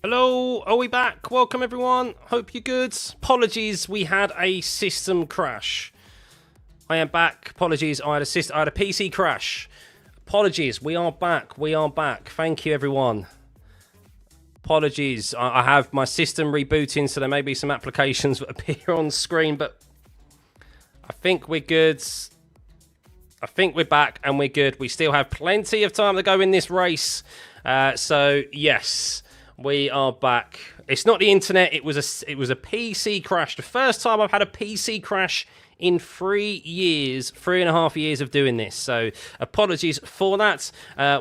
Hello, are we back? Welcome everyone. Hope you're good. Apologies, we had a system crash. I am back. Apologies, I had a PC crash. Apologies, we are back. We are back. Thank you everyone. Apologies, I have my system rebooting, so there may be some applications that appear on screen, but I think we're good. I think we're back and we're good. We still have plenty of time to go in this race. So yes. We are back. It's not the internet. It was a PC crash. The first time I've had a PC crash in 3 years, 3.5 years of doing this. So apologies for that.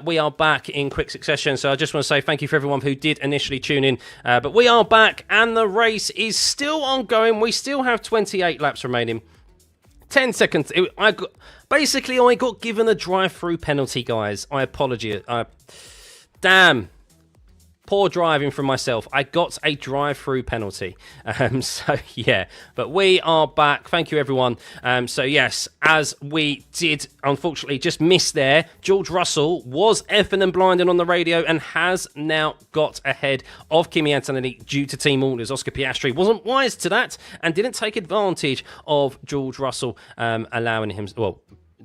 We are back in quick succession. So I just want to say thank you for everyone who did initially tune in. But we are back and the race is still ongoing. We still have 28 laps remaining. 10 seconds. I got given a drive-through penalty, guys. I apologize. Damn. Poor driving from myself. I got a drive-through penalty. So, yeah. But we are back. Thank you, everyone. So, yes, as we did, unfortunately, just miss there, George Russell was effing and blinding on the radio and has now got ahead of Kimi Antonelli due to team orders. Oscar Piastri wasn't wise to that and didn't take advantage of George Russell allowing him... Well,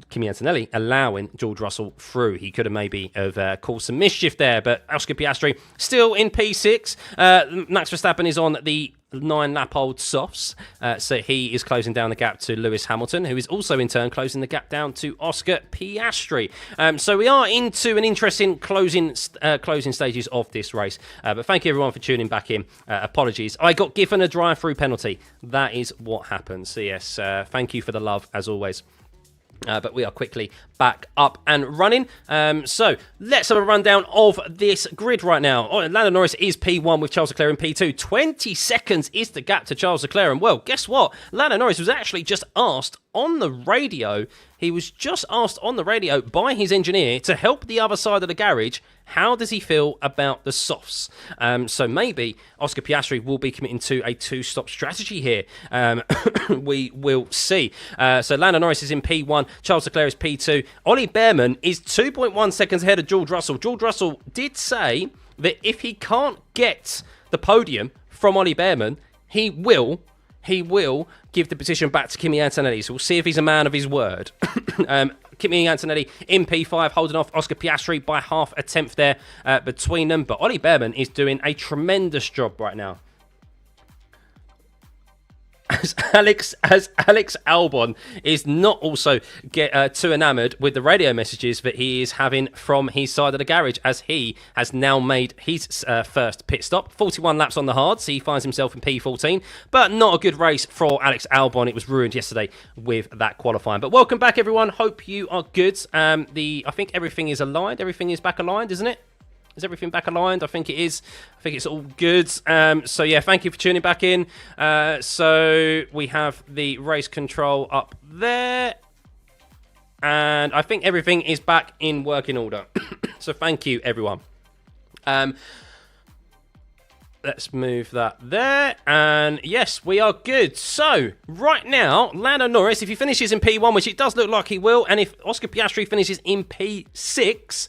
Kimi Antonelli allowing George Russell through. He could have maybe caused some mischief there, but Oscar Piastri still in P6. Max Verstappen is on the 9-lap-old softs, so he is closing down the gap to Lewis Hamilton, who is also in turn closing the gap down to Oscar Piastri. So we are into an interesting closing stages of this race, but thank you everyone for tuning back in. Apologies, I got given a drive-through penalty. That is what happened. So yes, thank you for the love as always. But we are quickly back up and running. So let's have a rundown of this grid right now. Lando Norris is P1 with Charles Leclerc in P2. 20 seconds is the gap to Charles Leclerc. And well, guess what? Lando Norris was actually just asked on the radio. He was just asked on the radio by his engineer to help the other side of the garage. How does he feel about the softs? So maybe Oscar Piastri will be committing to a two-stop strategy here. We will see. So Lando Norris is in P1. Charles Leclerc is P2. Ollie Behrman is 2.1 seconds ahead of George Russell. George Russell did say that if he can't get the podium from Ollie Behrman, he will give the position back to Kimi Antonelli. So we'll see if he's a man of his word. Kimi Antonelli in P5, holding off Oscar Piastri by half a tenth there between them. But Ollie Behrman is doing a tremendous job right now. As Alex Albon is not also too enamoured with the radio messages that he is having from his side of the garage, as he has now made his first pit stop. 41 laps on the hard, so he finds himself in P14. But not a good race for Alex Albon. It was ruined yesterday with that qualifying. But welcome back, everyone. Hope you are good. I think everything is aligned. Everything is back aligned, isn't it? Is everything back aligned? I think it is. I think it's all good. So, yeah, thank you for tuning back in. So, we have the race control up there. And I think everything is back in working order. So, thank you, everyone. Let's move that there. And, yes, we are good. So, right now, Lando Norris, if he finishes in P1, which it does look like he will, and if Oscar Piastri finishes in P6...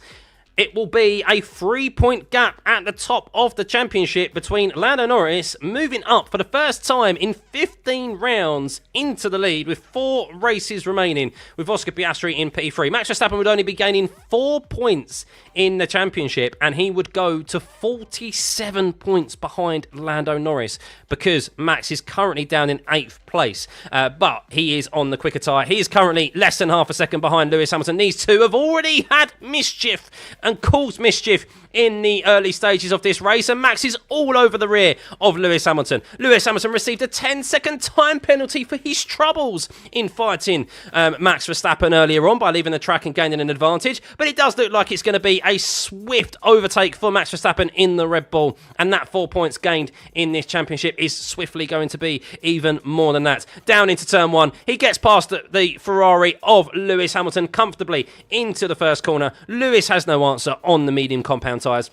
it will be a 3-point gap at the top of the championship between Lando Norris moving up for the first time in 15 rounds into the lead with 4 races remaining with Oscar Piastri in P3. Max Verstappen would only be gaining 4 points in the championship and he would go to 47 points behind Lando Norris because Max is currently down in 8th place. But he is on the quicker tyre. He is currently less than half a second behind Lewis Hamilton. These two have already had mischief and caused mischief in the early stages of this race, and Max is all over the rear of Lewis Hamilton. Lewis Hamilton received a 10-second time penalty for his troubles in fighting Max Verstappen earlier on by leaving the track and gaining an advantage, but it does look like it's going to be a swift overtake for Max Verstappen in the Red Bull, and that 4 points gained in this championship is swiftly going to be even more than that. Down into turn 1, he gets past the Ferrari of Lewis Hamilton comfortably into the first corner. Lewis has no answer on the medium compound tyres.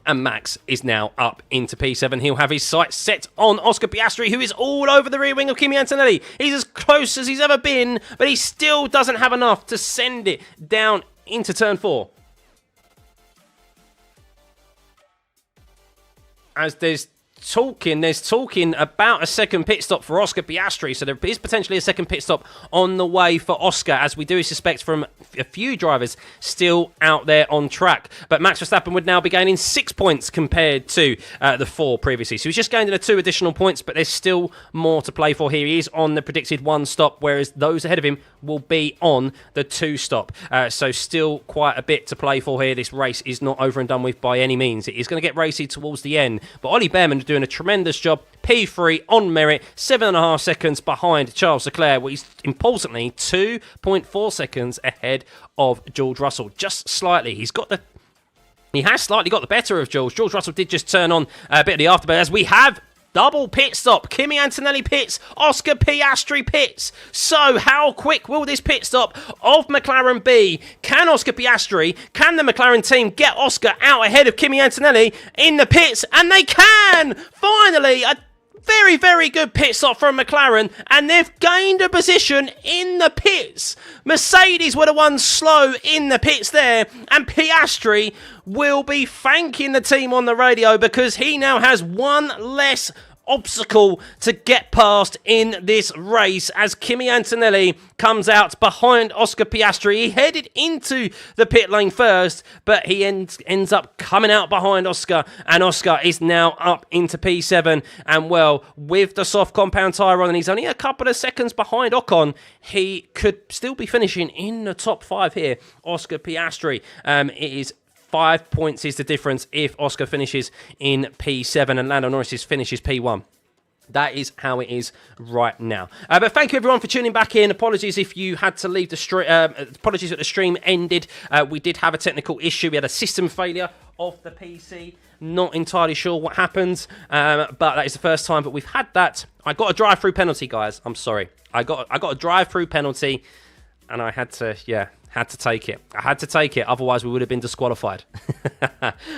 And Max is now up into P7. He'll have his sights set on Oscar Piastri, who is all over the rear wing of Kimi Antonelli. He's as close as he's ever been, but he still doesn't have enough to send it down into turn 4. as there's talking about a second pit stop for Oscar Piastri, so there is potentially a second pit stop on the way for Oscar, as we do suspect from a few drivers still out there on track. But Max Verstappen would now be gaining 6 points compared to the 4 previously, so he's just gained the 2 additional points, but there's still more to play for here. He is on the predicted 1 stop, whereas those ahead of him will be on the 2 stop, so still quite a bit to play for here. This race is not over and done with by any means. It is going to get racy towards the end, but Ollie Behrman doing a tremendous job. P3 on merit, 7.5 seconds behind Charles Leclerc. Well, he's importantly 2.4 seconds ahead of George Russell, just slightly. He has slightly got the better of George. George Russell did just turn on a bit of the afterburn, as we have double pit stop. Kimi Antonelli pits, Oscar Piastri pits. So how quick will this pit stop of McLaren be? Can Oscar Piastri, can the McLaren team get Oscar out ahead of Kimi Antonelli in the pits? And they can! Finally, a very, very good pit stop from McLaren, and they've gained a position in the pits. Mercedes were the ones slow in the pits there, and Piastri will be thanking the team on the radio because he now has one less obstacle to get past in this race, as Kimi Antonelli comes out behind Oscar Piastri. He headed into the pit lane first, but he ends up coming out behind Oscar, and Oscar is now up into P7. And well, with the soft compound tyre on, and he's only a couple of seconds behind Ocon, he could still be finishing in the top 5 here. Oscar Piastri, it is 5 points is the difference if Oscar finishes in P7 and Lando Norris finishes P1. That is how it is right now. But thank you everyone for tuning back in. Apologies if you had to leave the stream. Apologies that the stream ended. We did have a technical issue. We had a system failure of the PC. Not entirely sure what happened, but that is the first time that we've had that. I got a drive-through penalty, guys. I'm sorry. I got a drive-through penalty, and I had to take it. I had to take it, otherwise we would have been disqualified.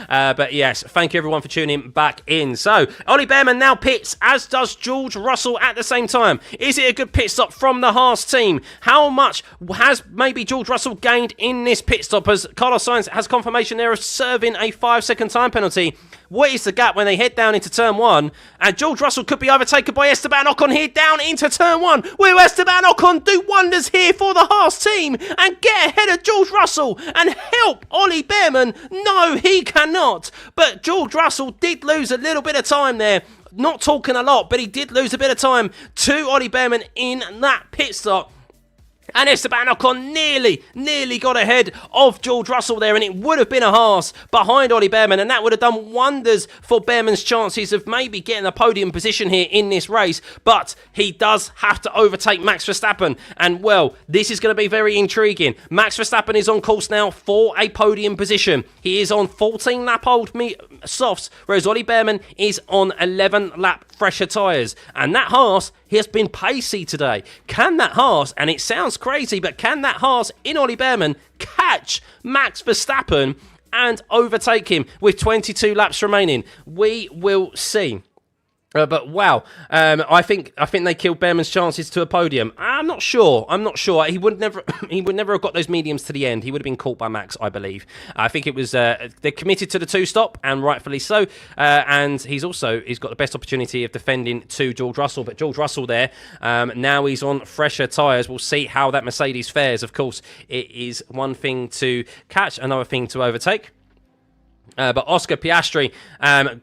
But yes, thank you everyone for tuning back in. So, Ollie Behrman now pits, as does George Russell at the same time. Is it a good pit stop from the Haas team? How much has maybe George Russell gained in this pit stop, as Carlos Sainz has confirmation there of serving a 5-second time penalty? What is the gap when they head down into turn 1? And George Russell could be overtaken by Esteban Ocon here down into turn 1. Will Esteban Ocon do wonders here for the Haas team and get ahead of George Russell and help Ollie Behrman? No, he cannot. But George Russell did lose a little bit of time there. Not talking a lot, but he did lose a bit of time to Ollie Behrman in that pit stop. And Esteban Ocon nearly got ahead of George Russell there, and it would have been a Haas behind Ollie Behrman, and that would have done wonders for Behrman's chances of maybe getting a podium position here in this race. But he does have to overtake Max Verstappen, and well, this is going to be very intriguing. Max Verstappen is on course now for a podium position. He is on 14 lap old softs, whereas Ollie Behrman is on 11 lap fresher tyres. And that Haas, he has been pacey today. Can that Haas, and it sounds crazy, but can that Haas in Ollie Behrman catch Max Verstappen and overtake him with 22 laps remaining? We will see. But wow, I think they killed Behrman's chances to a podium. I'm not sure. He would never have got those mediums to the end. He would have been caught by Max, I believe. I think it was they're committed to the 2-stop, and rightfully so. And he's got the best opportunity of defending to George Russell. But George Russell there, now he's on fresher tyres. We'll see how that Mercedes fares. Of course, it is one thing to catch, another thing to overtake. But Oscar Piastri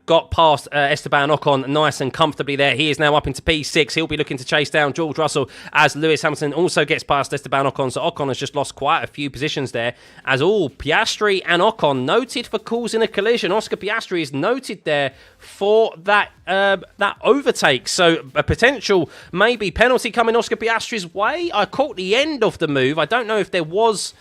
got past Esteban Ocon nice and comfortably there. He is now up into P6. He'll be looking to chase down George Russell as Lewis Hamilton also gets past Esteban Ocon. So Ocon has just lost quite a few positions there. As all Piastri and Ocon noted for causing a collision. Oscar Piastri is noted there for that overtake. So a potential maybe penalty coming Oscar Piastri's way. I caught the end of the move. I don't know if there was...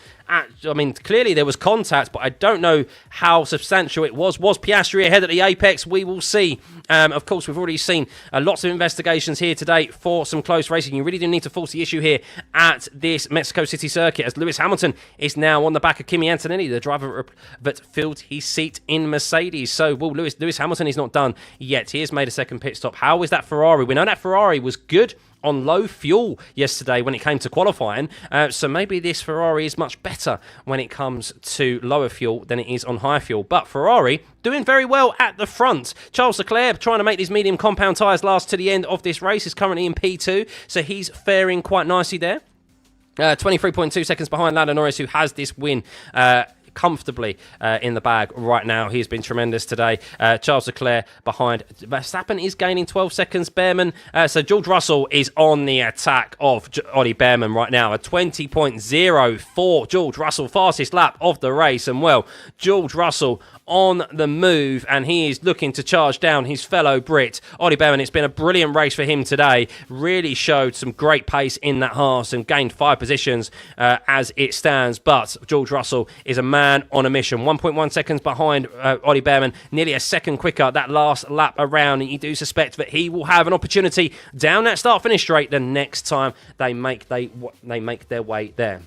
clearly there was contact, but I don't know how substantial it was. Was Piastri ahead at the apex? We will see. Of course, we've already seen lots of investigations here today for some close racing. You really do need to force the issue here at this Mexico City circuit, as Lewis Hamilton is now on the back of Kimi Antonelli, the driver that filled his seat in Mercedes. So, well, Lewis Hamilton is not done yet. He has made a second pit stop. How is that Ferrari? We know that Ferrari was good on low fuel yesterday when it came to qualifying. So maybe this Ferrari is much better when it comes to lower fuel than it is on high fuel. But Ferrari doing very well at the front. Charles Leclerc trying to make these medium compound tyres last to the end of this race is currently in P2. So he's faring quite nicely there. 23.2 seconds behind Lando Norris, who has this win comfortably in the bag right now. He's been tremendous today. Charles Leclerc behind. Verstappen is gaining 12 seconds. Behrman. So George Russell is on the attack of Ollie Behrman right now. A 20.04. George Russell, fastest lap of the race. And well, George Russell on the move, and he is looking to charge down his fellow Brit, Ollie Behrman. It's been a brilliant race for him today. Really showed some great pace in that Haas and gained 5 positions as it stands. But George Russell is a man on a mission. 1.1 seconds behind Ollie Behrman, nearly a second quicker that last lap around. And you do suspect that he will have an opportunity down that start-finish straight the next time they make their way there.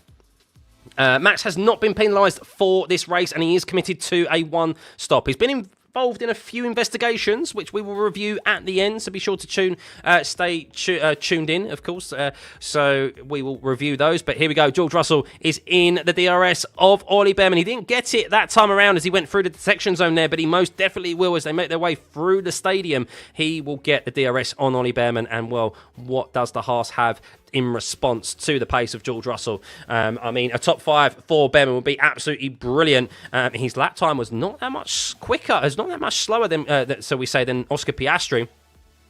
Max has not been penalised for this race, and he is committed to a 1 stop. He's been involved in a few investigations, which we will review at the end, so be sure to stay tuned in, of course. So we will review those. But here we go. George Russell is in the DRS of Ollie Behrman. He didn't get it that time around as he went through the detection zone there, but he most definitely will as they make their way through the stadium. He will get the DRS on Ollie Behrman, and well, what does the Haas have in response to the pace of George Russell? I mean, a top 5 for Behrman would be absolutely brilliant. His lap time was not that much quicker, it's not that much slower than, than Oscar Piastri.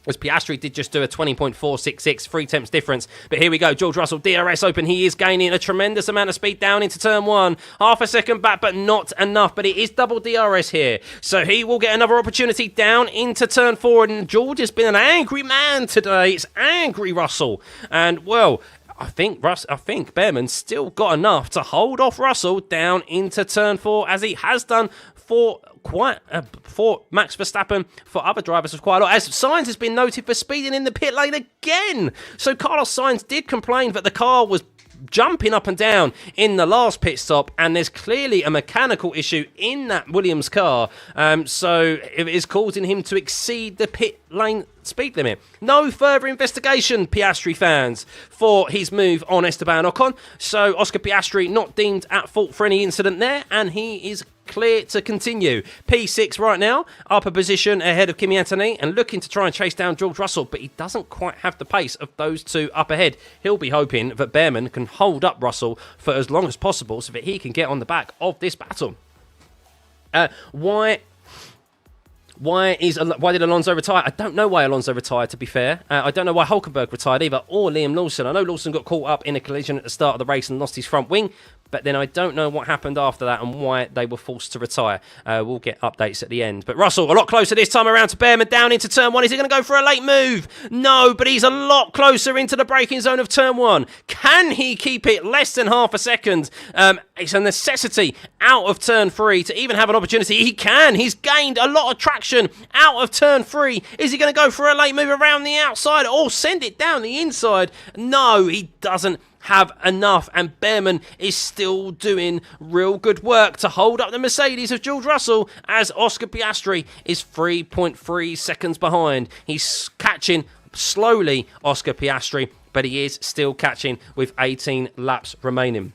As Piastri did just do a 20.466, 3 tenths difference. But here we go, George Russell, DRS open. He is gaining a tremendous amount of speed down into turn 1. Half a second back, but not enough. But it is double DRS here. So he will get another opportunity down into turn 4. And George has been an angry man today. It's angry Russell. And, well, I think Behrman's still got enough to hold off Russell down into turn 4, as he has done for Max Verstappen, for other drivers of quite a lot. As Sainz has been noted for speeding in the pit lane again. So Carlos Sainz did complain that the car was jumping up and down in the last pit stop, and there's clearly a mechanical issue in that Williams car, so it is causing him to exceed the pit lane speed limit. No further investigation, Piastri fans, for his move on Esteban Ocon. So Oscar Piastri not deemed at fault for any incident there, and he is clear to continue. P6 right now, upper position ahead of Kimi Antonelli, and looking to try and chase down George Russell, but he doesn't quite have the pace of those two up ahead. He'll be hoping that Behrman can hold up Russell for as long as possible so that he can get on the back of this battle. Why did Alonso retire? I don't know why Alonso retired, to be fair. I don't know why Hulkenberg retired either, or Liam Lawson. I know Lawson got caught up in a collision at the start of the race and lost his front wing, but then I don't know what happened after that and why they were forced to retire. We'll get updates at the end. But Russell, a lot closer this time around to Behrman, down into turn 1. Is he going to go for a late move? No, but he's a lot closer into the braking zone of turn 1. Can he keep it less than half a second? It's a necessity out of turn 3 to even have an opportunity. He can. He's gained a lot of traction out of turn 3. Is he going to go for a late move around the outside or send it down the inside? No, he doesn't have enough, and Behrman is still doing real good work to hold up the Mercedes of George Russell, as Oscar Piastri is 3.3 seconds behind. He's catching slowly, Oscar Piastri, but he is still catching with 18 laps remaining.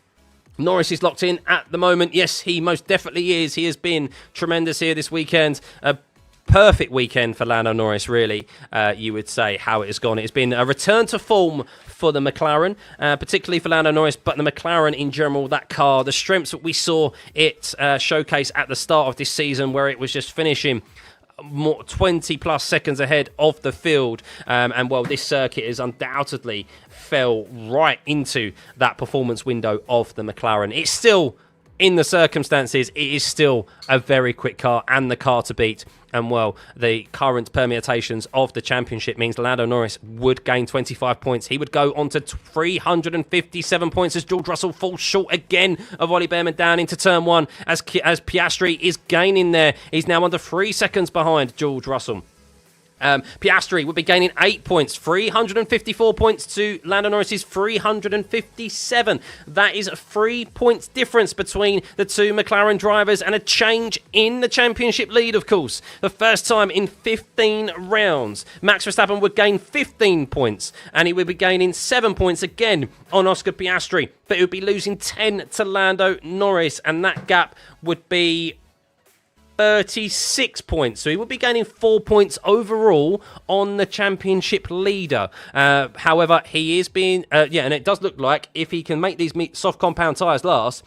Norris is locked in at the moment. Yes, he most definitely is. He has been tremendous here this weekend. Perfect weekend for Lando Norris, really, you would say, how it has gone. It's been a return to form for the McLaren, particularly for Lando Norris, but the McLaren in general, that car, the strengths that we saw it showcase at the start of this season, where it was just finishing 20 plus seconds ahead of the field. And well, this circuit has undoubtedly fell right into that performance window of the McLaren. It's still, in the circumstances, it is still a very quick car and the car to beat. And well, the current permutations of the championship means Lando Norris would gain 25 points. He would go on to 357 points as George Russell falls short again of Ollie Behrman down into turn 1 as Piastri is gaining there. He's now under 3 seconds behind George Russell. Piastri would be gaining 8 points, 354 points to Lando Norris's 357. That is a 3 points difference between the two McLaren drivers and a change in the championship lead, of course. The first time in 15 rounds. Max Verstappen would gain 15 points and he would be gaining 7 points again on Oscar Piastri, but he would be losing 10 to Lando Norris, and that gap would be 36 points, so he would be gaining 4 points overall on the championship leader. However, he is being, and it does look like if he can make these soft compound tyres last,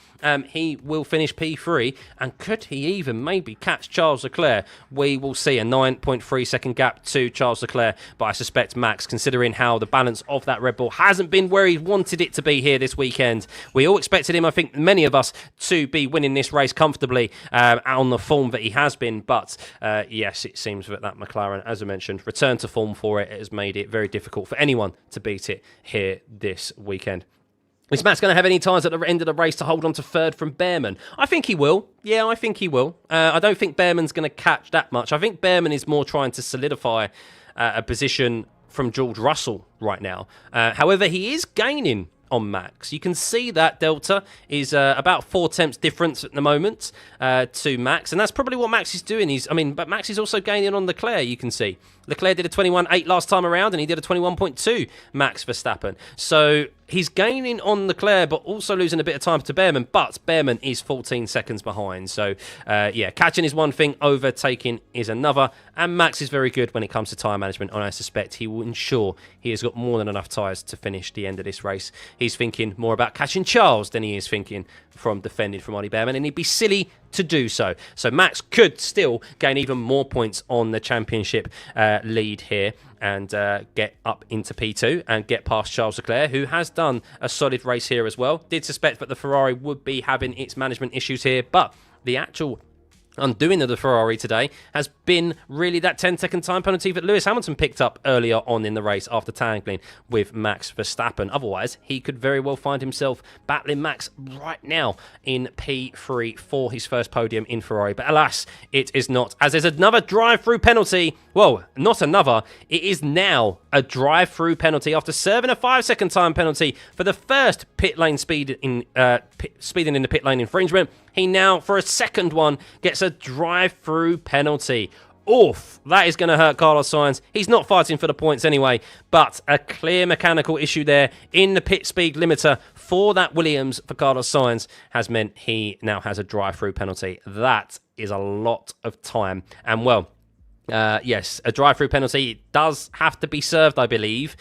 he will finish P3, and could he even maybe catch Charles Leclerc? We will see. A 9.3 second gap to Charles Leclerc, but I suspect Max, considering how the balance of that Red Bull hasn't been where he wanted it to be here this weekend. We all expected him, I think many of us, to be winning this race comfortably on the form that he has been, but yes, it seems that McLaren, as I mentioned, return to form for it has made it very difficult for anyone to beat it here this weekend. Is Max going to have any times at the end of the race to hold on to third from Behrman? I think he will. Yeah, I think he will. I don't think Behrman's going to catch that much. I think Behrman is more trying to solidify a position from George Russell right now. However, he is gaining on Max. You can see that delta is about 4 tenths difference at the moment to Max, and that's probably what Max is doing. But Max is also gaining on Leclerc, you can see. Leclerc did a 21.8 last time around, and he did a 21.2 Max Verstappen. So he's gaining on Leclerc, but also losing a bit of time to Behrman, but Behrman is 14 seconds behind. So, catching is one thing, overtaking is another, and Max is very good when it comes to tyre management, and I suspect he will ensure he has got more than enough tyres to finish the end of this race. He's thinking more about catching Charles than he is thinking from defending from Ollie Behrman, and he'd be silly to do so. So Max could still gain even more points on the championship lead here and get up into P2 and get past Charles Leclerc, who has done a solid race here as well. Did suspect that the Ferrari would be having its management issues here, but the actual undoing of the Ferrari today has been really that 10-second time penalty that Lewis Hamilton picked up earlier on in the race after tangling with Max Verstappen. Otherwise, he could very well find himself battling Max right now in P3 for his first podium in Ferrari. But alas, it is not, as there's another drive-through penalty. Well, not another. It is now a drive-through penalty after serving a 5-second time penalty for the first speeding in the pit lane infringement. He now, for a second one, gets a drive-through penalty. Oof, that is going to hurt Carlos Sainz. He's not fighting for the points anyway, but a clear mechanical issue there in the pit speed limiter for that Williams for Carlos Sainz has meant he now has a drive-through penalty. That is a lot of time. And well, yes, a drive-through penalty does have to be served, I believe,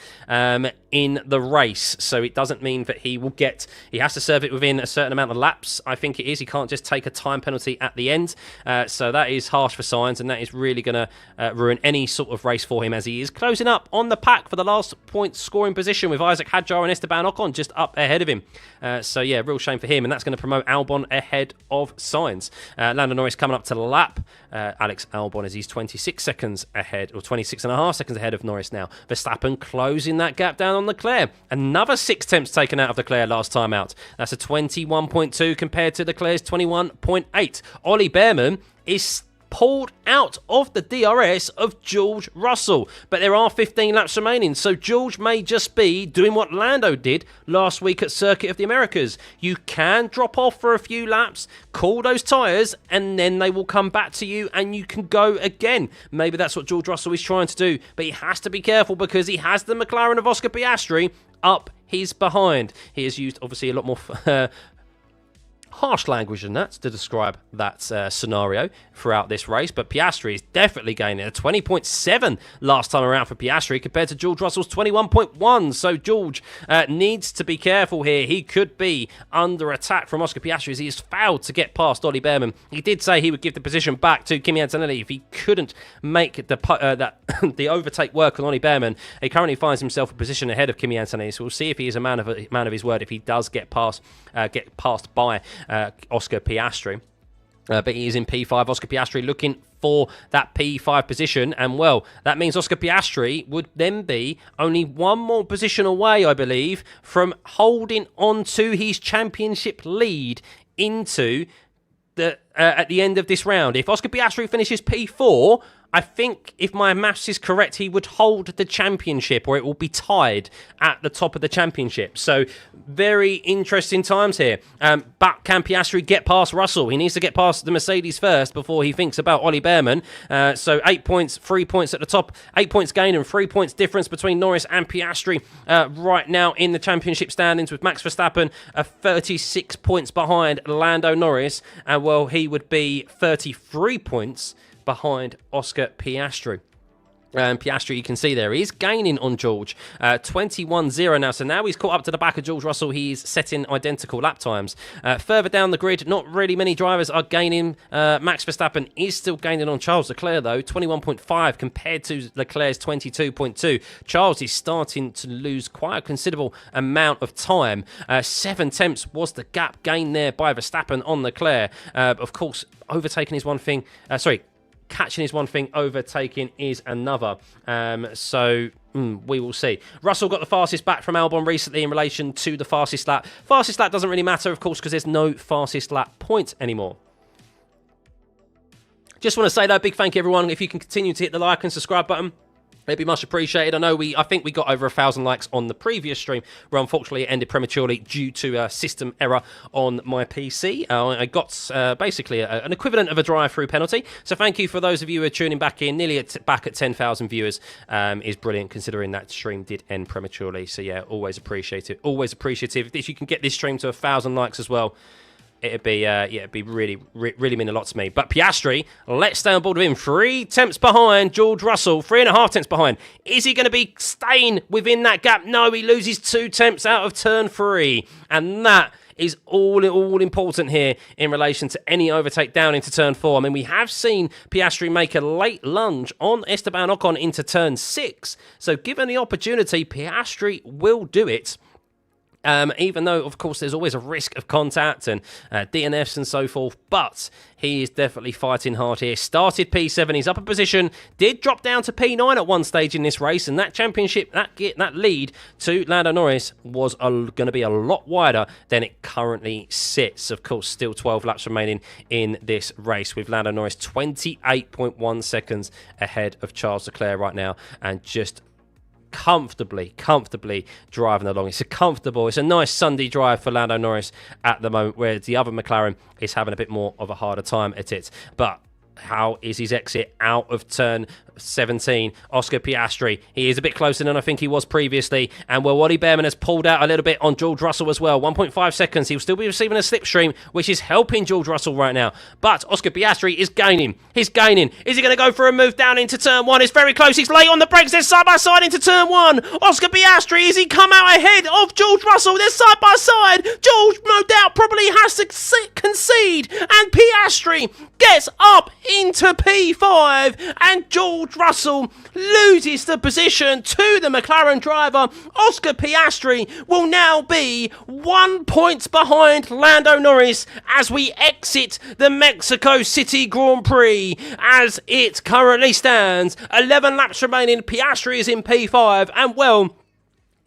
in the race. So it doesn't mean that he has to serve it within a certain amount of laps, I think it is. He can't just take a time penalty at the end. So that is harsh for Sainz, and that is really going to ruin any sort of race for him, as he is closing up on the pack for the last point scoring position with Isaac Hadjar and Esteban Ocon just up ahead of him. So yeah, real shame for him, and that's going to promote Albon ahead of Sainz. Lando Norris coming up to the lap. Alex Albon as he's 26 seconds ahead, or 26.5 seconds ahead of Norris now. Verstappen closing that gap down on Leclerc. Another 6 tenths taken out of Leclerc last time out. That's a 21.2 compared to Leclerc's 21.8. Ollie Behrman is pulled out of the DRS of George Russell, but there are 15 laps remaining, so George may just be doing what Lando did last week at Circuit of the Americas. You can drop off for a few laps, cool those tyres, and then they will come back to you and you can go again. Maybe that's what George Russell is trying to do, but he has to be careful because he has the McLaren of Oscar Piastri up his behind. He has used obviously a lot more harsh language than that to describe that scenario throughout this race, but Piastri is definitely gaining a 20.7 last time around for Piastri compared to George Russell's 21.1, so George needs to be careful here. He could be under attack from Oscar Piastri as he has failed to get past Ollie Behrman. He did say he would give the position back to Kimi Antonelli if he couldn't make the overtake work on Ollie Behrman. He currently finds himself a position ahead of Kimi Antonelli, so we'll see if he is a man of his word if he does get passed by Oscar Piastri. But he is in P5. Oscar Piastri looking for that P5 position, and well, that means Oscar Piastri would then be only one more position away, I believe, from holding on to his championship lead into at the end of this round. If Oscar Piastri finishes P4, I think if my maths is correct, he would hold the championship, or it will be tied at the top of the championship. So very interesting times here. But can Piastri get past Russell? He needs to get past the Mercedes first before he thinks about Ollie Behrman. So 8 points, 3 points at the top, 8 points gain and 3 points difference between Norris and Piastri right now in the championship standings, with Max Verstappen 36 points behind Lando Norris. And well, he would be 33 points behind Oscar Piastri. Piastri, you can see there, he's gaining on George. 21-0 now. So now he's caught up to the back of George Russell. He's setting identical lap times. Further down the grid, not really many drivers are gaining. Max Verstappen is still gaining on Charles Leclerc, though. 21.5 compared to Leclerc's 22.2. Charles is starting to lose quite a considerable amount of time. 7 tenths was the gap gained there by Verstappen on Leclerc. Of course, overtaking is one thing. Catching is one thing, overtaking is another. We will see. Russell got the fastest back from Albon recently in relation to the fastest lap. Fastest lap doesn't really matter, of course, because there's no fastest lap point anymore. Just want to say, though, big thank you, everyone. If you can continue to hit the like and subscribe button, it'd be much appreciated. I think we got over 1,000 likes on the previous stream, where unfortunately it ended prematurely due to a system error on my PC. I got basically an equivalent of a drive-through penalty. So thank you for those of you who are tuning back in. Nearly back at 10,000 viewers is brilliant, considering that stream did end prematurely. So yeah, always appreciated. Always appreciative. If you can get this stream to 1,000 likes as well, it'd be really mean a lot to me. But Piastri, let's stay on board with him. 3 tenths behind George Russell, 3.5 tenths behind. Is he going to be staying within that gap? No, he loses 2 tenths out of turn 3, and that is all important here in relation to any overtake down into turn 4. I mean, we have seen Piastri make a late lunge on Esteban Ocon into turn 6. So given the opportunity, Piastri will do it. Even though, of course, there's always a risk of contact and DNFs and so forth, but he is definitely fighting hard here. Started P7, he's up a position, did drop down to P9 at one stage in this race, and that championship, that lead to Lando Norris was going to be a lot wider than it currently sits. Of course, still 12 laps remaining in this race, with Lando Norris 28.1 seconds ahead of Charles Leclerc right now, and just comfortably driving along. It's a nice Sunday drive for Lando Norris at the moment, where the other McLaren is having a bit more of a harder time at it. But how is his exit out of turn 17? Oscar Piastri, he is a bit closer than I think he was previously, and well, Ollie Behrman has pulled out a little bit on George Russell as well. 1.5 seconds. He'll still be receiving a slipstream, which is helping George Russell right now, but Oscar Piastri is gaining. He's gaining. Is he going to go for a move down into turn 1? It's very close. He's late on the brakes. They're side by side into turn 1. Oscar Piastri, is he come out ahead of George Russell? They're side by side. George, no doubt, probably has to concede, and Piastri gets up into P5, and George Russell loses the position to the McLaren driver. Oscar Piastri will now be 1 point behind Lando Norris as we exit the Mexico City Grand Prix. As it currently stands, 11 laps remaining, Piastri is in P5, and well,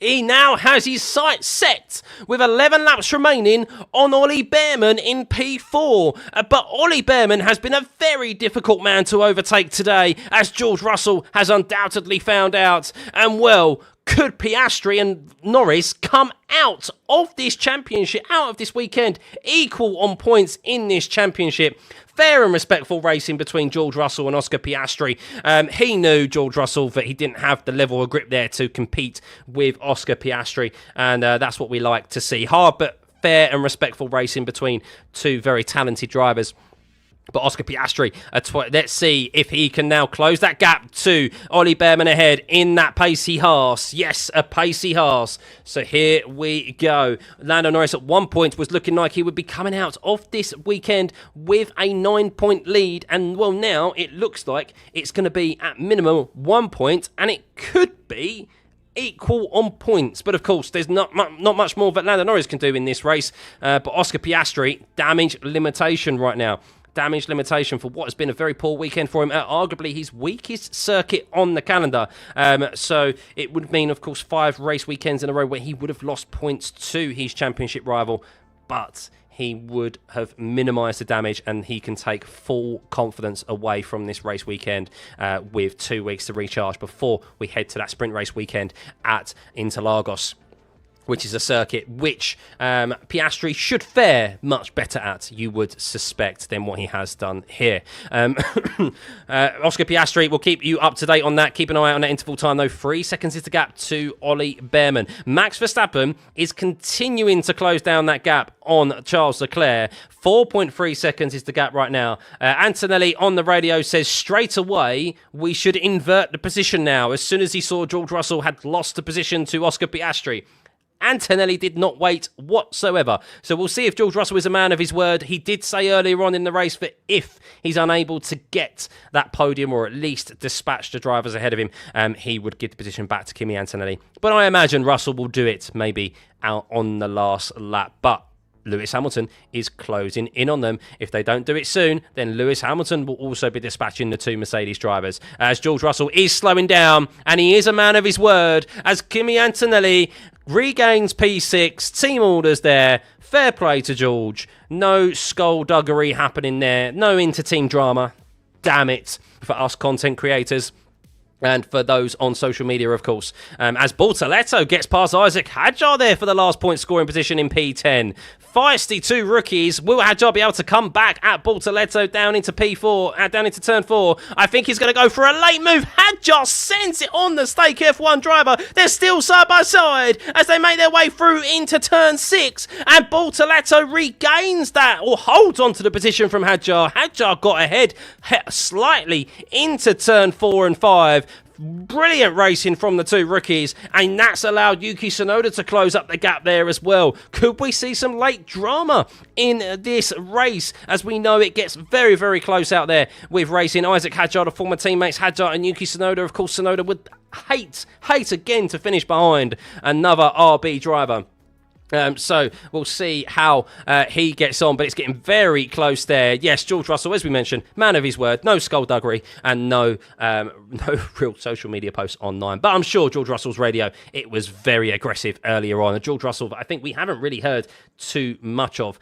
he now has his sights set with 11 laps remaining on Ollie Behrman in P4. But Ollie Behrman has been a very difficult man to overtake today, as George Russell has undoubtedly found out. And well, could Piastri and Norris come out of this championship, out of this weekend, equal on points in this championship? Fair and respectful racing between George Russell and Oscar Piastri. He knew, George Russell, that he didn't have the level of grip there to compete with Oscar Piastri, and that's what we like to see. Hard but fair and respectful racing between two very talented drivers. But Oscar Piastri, let's see if he can now close that gap to Ollie Behrman ahead in that pacey Haas. Yes, a pacey Haas. So here we go. Lando Norris at one point was looking like he would be coming out of this weekend with a 9-point lead. And well, now it looks like it's going to be at minimum 1 point, and it could be equal on points. But of course, there's not much more that Lando Norris can do in this race. But Oscar Piastri, damage limitation right now. Damage limitation for what has been a very poor weekend for him at arguably his weakest circuit on the calendar. So it would mean, of course, 5 race weekends in a row where he would have lost points to his championship rival. But he would have minimised the damage, and he can take full confidence away from this race weekend with 2 weeks to recharge before we head to that sprint race weekend at Interlagos, which is a circuit which Piastri should fare much better at, you would suspect, than what he has done here. Oscar Piastri will keep you up to date on that. Keep an eye out on that interval time, though. 3 seconds is the gap to Ollie Behrman. Max Verstappen is continuing to close down that gap on Charles Leclerc. 4.3 seconds is the gap right now. Antonelli on the radio says straight away we should invert the position now, as soon as he saw George Russell had lost the position to Oscar Piastri. Antonelli did not wait whatsoever. So we'll see if George Russell is a man of his word. He did say earlier on in the race that if he's unable to get that podium or at least dispatch the drivers ahead of him, he would give the position back to Kimi Antonelli. But I imagine Russell will do it maybe out on the last lap. But Lewis Hamilton is closing in on them. If they don't do it soon, then Lewis Hamilton will also be dispatching the 2 Mercedes drivers. As George Russell is slowing down, and he is a man of his word, as Kimi Antonelli regains P6, team orders there. Fair play to George. No skullduggery happening there. No inter-team drama. Damn it, for us content creators. And for those on social media, of course. As Bortoleto gets past Isaac Hadjar there for the last point scoring position in P10. Feisty 2 rookies. Will Hadjar be able to come back at Bortoleto down into P4, down into turn 4? I think he's going to go for a late move. Hadjar sends it on the Stake F1 driver. They're still side by side as they make their way through into turn 6. And Bortoleto regains that, or holds onto the position from Hadjar. Hadjar got ahead slightly into turn 4 and 5. Brilliant racing from the 2 rookies, and that's allowed Yuki Tsunoda to close up the gap there as well. Could we see some late drama in this race, as we know it gets very, very close out there with racing? Isaac Hadjar, the former teammates Hadjar and Yuki Tsunoda. Of course, Tsunoda would hate again to finish behind another RB driver. So we'll see how he gets on, but it's getting very close there. Yes, George Russell, as we mentioned, man of his word, no skullduggery and no real social media posts online. But I'm sure George Russell's radio, it was very aggressive earlier on. And George Russell, I think we haven't really heard too much of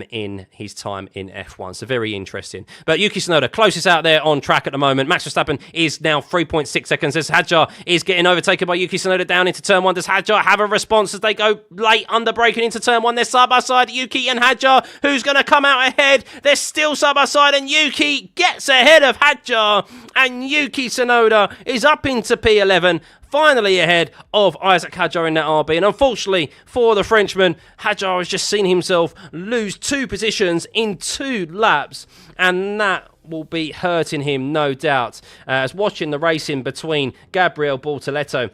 in his time in F1. So very interesting. But Yuki Tsunoda, closest out there on track at the moment. Max Verstappen is now 3.6 seconds as Hadjar is getting overtaken by Yuki Tsunoda down into turn 1. Does Hadjar have a response as they go late under braking into turn 1? They're side by side, Yuki and Hadjar. Who's going to come out ahead? They're still side by side, and Yuki gets ahead of Hadjar, and Yuki Tsunoda is up into P11, finally ahead of Isaac Hadjar in that RB. And unfortunately for the Frenchman, Hadjar has just seen himself lose 2 positions in 2 laps, and that will be hurting him, no doubt. As watching the racing between Gabriel Bortoleto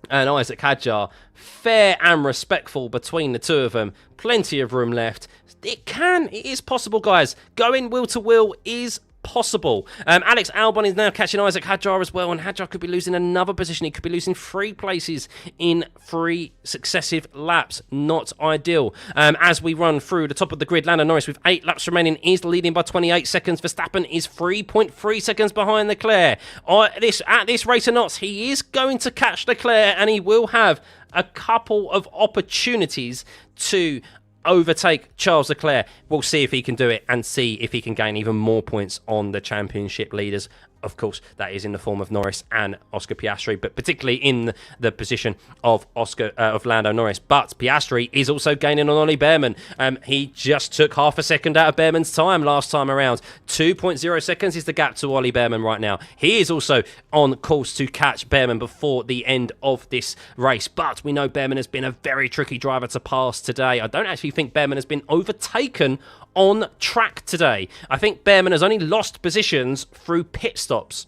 and Isaac Hadjar, fair and respectful between the 2 of them. Plenty of room left. It is possible, guys. Going wheel to wheel is possible. Alex Albon is now catching Isaac Hadjar as well, and Hadjar could be losing another position. He could be losing 3 places in 3 successive laps. Not ideal. As we run through the top of the grid, Lando Norris with 8 laps remaining is leading by 28 seconds. Verstappen is 3.3 seconds behind Leclerc. At this rate of knots, he is going to catch Leclerc, and he will have a couple of opportunities to overtake Charles Leclerc. We'll see if he can do it and see if he can gain even more points on the championship leaders. Of course, that is in the form of Norris and Oscar Piastri, but particularly in the position of Lando Norris. But Piastri is also gaining on Ollie Behrman. He just took half a second out of Behrman's time last time around. 2.0 seconds is the gap to Ollie Behrman right now. He is also on course to catch Behrman before the end of this race. But we know Behrman has been a very tricky driver to pass today. I don't actually think Behrman has been overtaken on track today. I think Behrman has only lost positions through pit stops.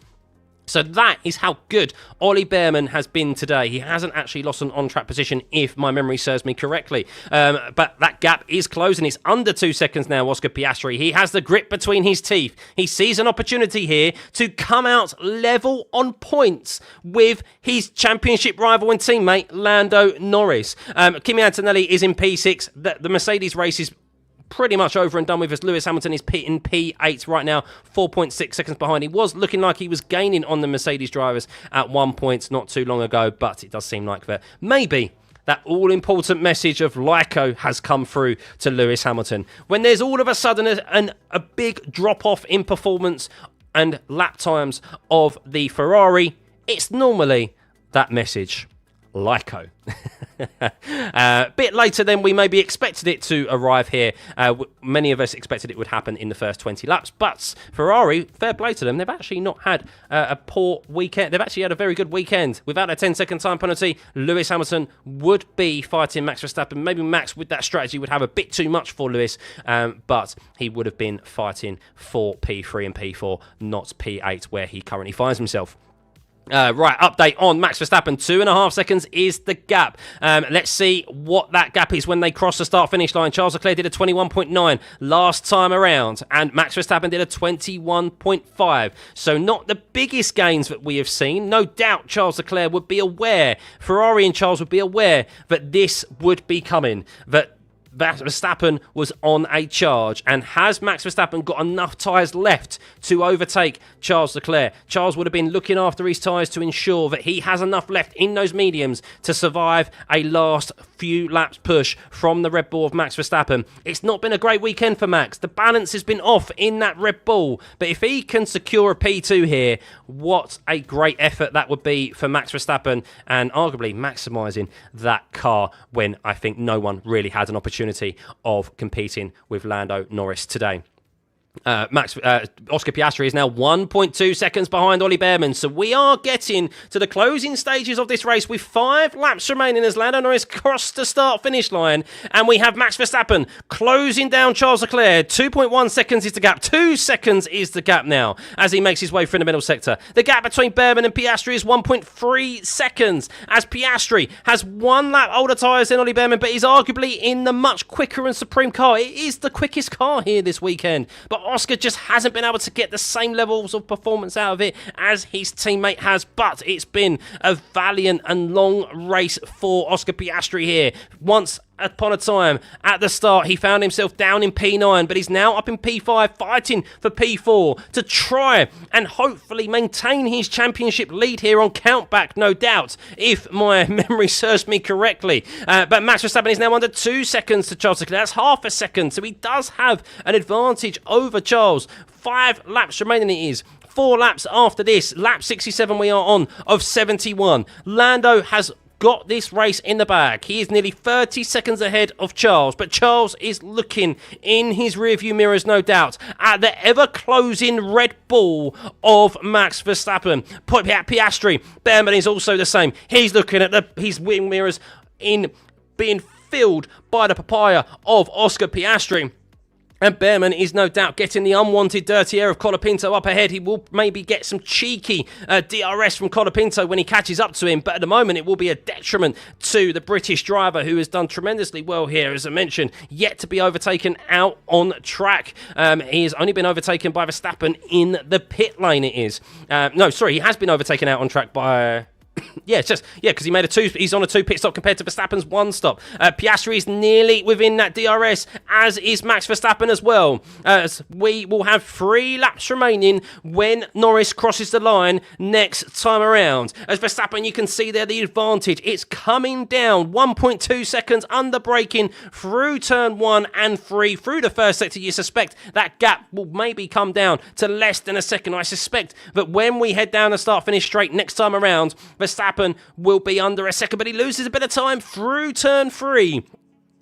So that is how good Ollie Behrman has been today. He hasn't actually lost an on-track position, if my memory serves me correctly. But that gap is closing. It's under 2 seconds now, Oscar Piastri. He has the grip between his teeth. He sees an opportunity here to come out level on points with his championship rival and teammate, Lando Norris. Kimi Antonelli is in P6. The Mercedes race is pretty much over and done with, as Lewis Hamilton is in P8 right now, 4.6 seconds behind. He was looking like he was gaining on the Mercedes drivers at one point not too long ago, but it does seem like that maybe that all-important message of Elagto has come through to Lewis Hamilton. When there's all of a sudden a big drop-off in performance and lap times of the Ferrari, it's normally that message, Elagto. Bit later than we maybe expected it to arrive here. Many of us expected it would happen in the first 20 laps, but Ferrari, fair play to them, they've actually not had a poor weekend. They've actually had a very good weekend. Without a 10-second time penalty, Lewis Hamilton would be fighting Max Verstappen. Maybe Max, with that strategy, would have a bit too much for Lewis, but he would have been fighting for P3 and P4, not P8, where he currently finds himself. Right, update on Max Verstappen. 2.5 seconds is the gap. Let's see what that gap is when they cross the start-finish line. Charles Leclerc did a 21.9 last time around, and Max Verstappen did a 21.5. So not the biggest gains that we have seen. No doubt Charles Leclerc would be aware, Ferrari and Charles would be aware that this would be coming, that Verstappen was on a charge. And has Max Verstappen got enough tyres left to overtake Charles Leclerc? Charles would have been looking after his tyres to ensure that he has enough left in those mediums to survive a last few laps push from the Red Bull of Max Verstappen. It's not been a great weekend for Max. The balance has been off in that Red Bull. But if he can secure a P2 here, what a great effort that would be for Max Verstappen, and arguably maximising that car when I think no one really had an opportunity of competing with Lando Norris today. Oscar Piastri is now 1.2 seconds behind Ollie Bearman, so we are getting to the closing stages of this race with 5 laps remaining as Lando Norris crossed the start-finish line, and we have Max Verstappen closing down Charles Leclerc. 2.1 seconds is the gap. 2 seconds is the gap now as he makes his way through the middle sector. The gap between Bearman and Piastri is 1.3 seconds as Piastri has 1 lap older tyres than Ollie Bearman, but is arguably in the much quicker and supreme car. It is the quickest car here this weekend, but Oscar just hasn't been able to get the same levels of performance out of it as his teammate has, but it's been a valiant and long race for Oscar Piastri here. Once upon a time, at the start, he found himself down in P9, but he's now up in P5, fighting for P4 to try and hopefully maintain his championship lead here on countback, no doubt, if my memory serves me correctly. But Max Verstappen is now under 2 seconds to Charles Leclerc. That's half a second, so he does have an advantage over Charles. 5 laps remaining it is. 4 laps after this. Lap 67 we are on of 71. Lando has got this race in the bag. He is nearly 30 seconds ahead of Charles, but Charles is looking in his rearview mirrors, no doubt, at the ever-closing Red Bull of Max Verstappen. Piastri, Bearman is also the same. He's looking at his wing mirrors in being filled by the papaya of Oscar Piastri. And Bearman is no doubt getting the unwanted dirty air of Colapinto up ahead. He will maybe get some cheeky DRS from Colapinto when he catches up to him, but at the moment it will be a detriment to the British driver, who has done tremendously well here, as I mentioned, yet to be overtaken out on track. He has only been overtaken by Verstappen in the pit lane, it is. He has been overtaken out on track by... because he made he's on a 2 pit stop compared to Verstappen's 1 stop. Piastri is nearly within that DRS, as is Max Verstappen as well. As we will have 3 laps remaining when Norris crosses the line next time around. As Verstappen, you can see there the advantage. It's coming down 1.2 seconds under braking through turn 1 and 3. Through the first sector, you suspect that gap will maybe come down to less than a second. I suspect that when we head down the start-finish straight next time around, Verstappen will be under a second, but he loses a bit of time through turn 3.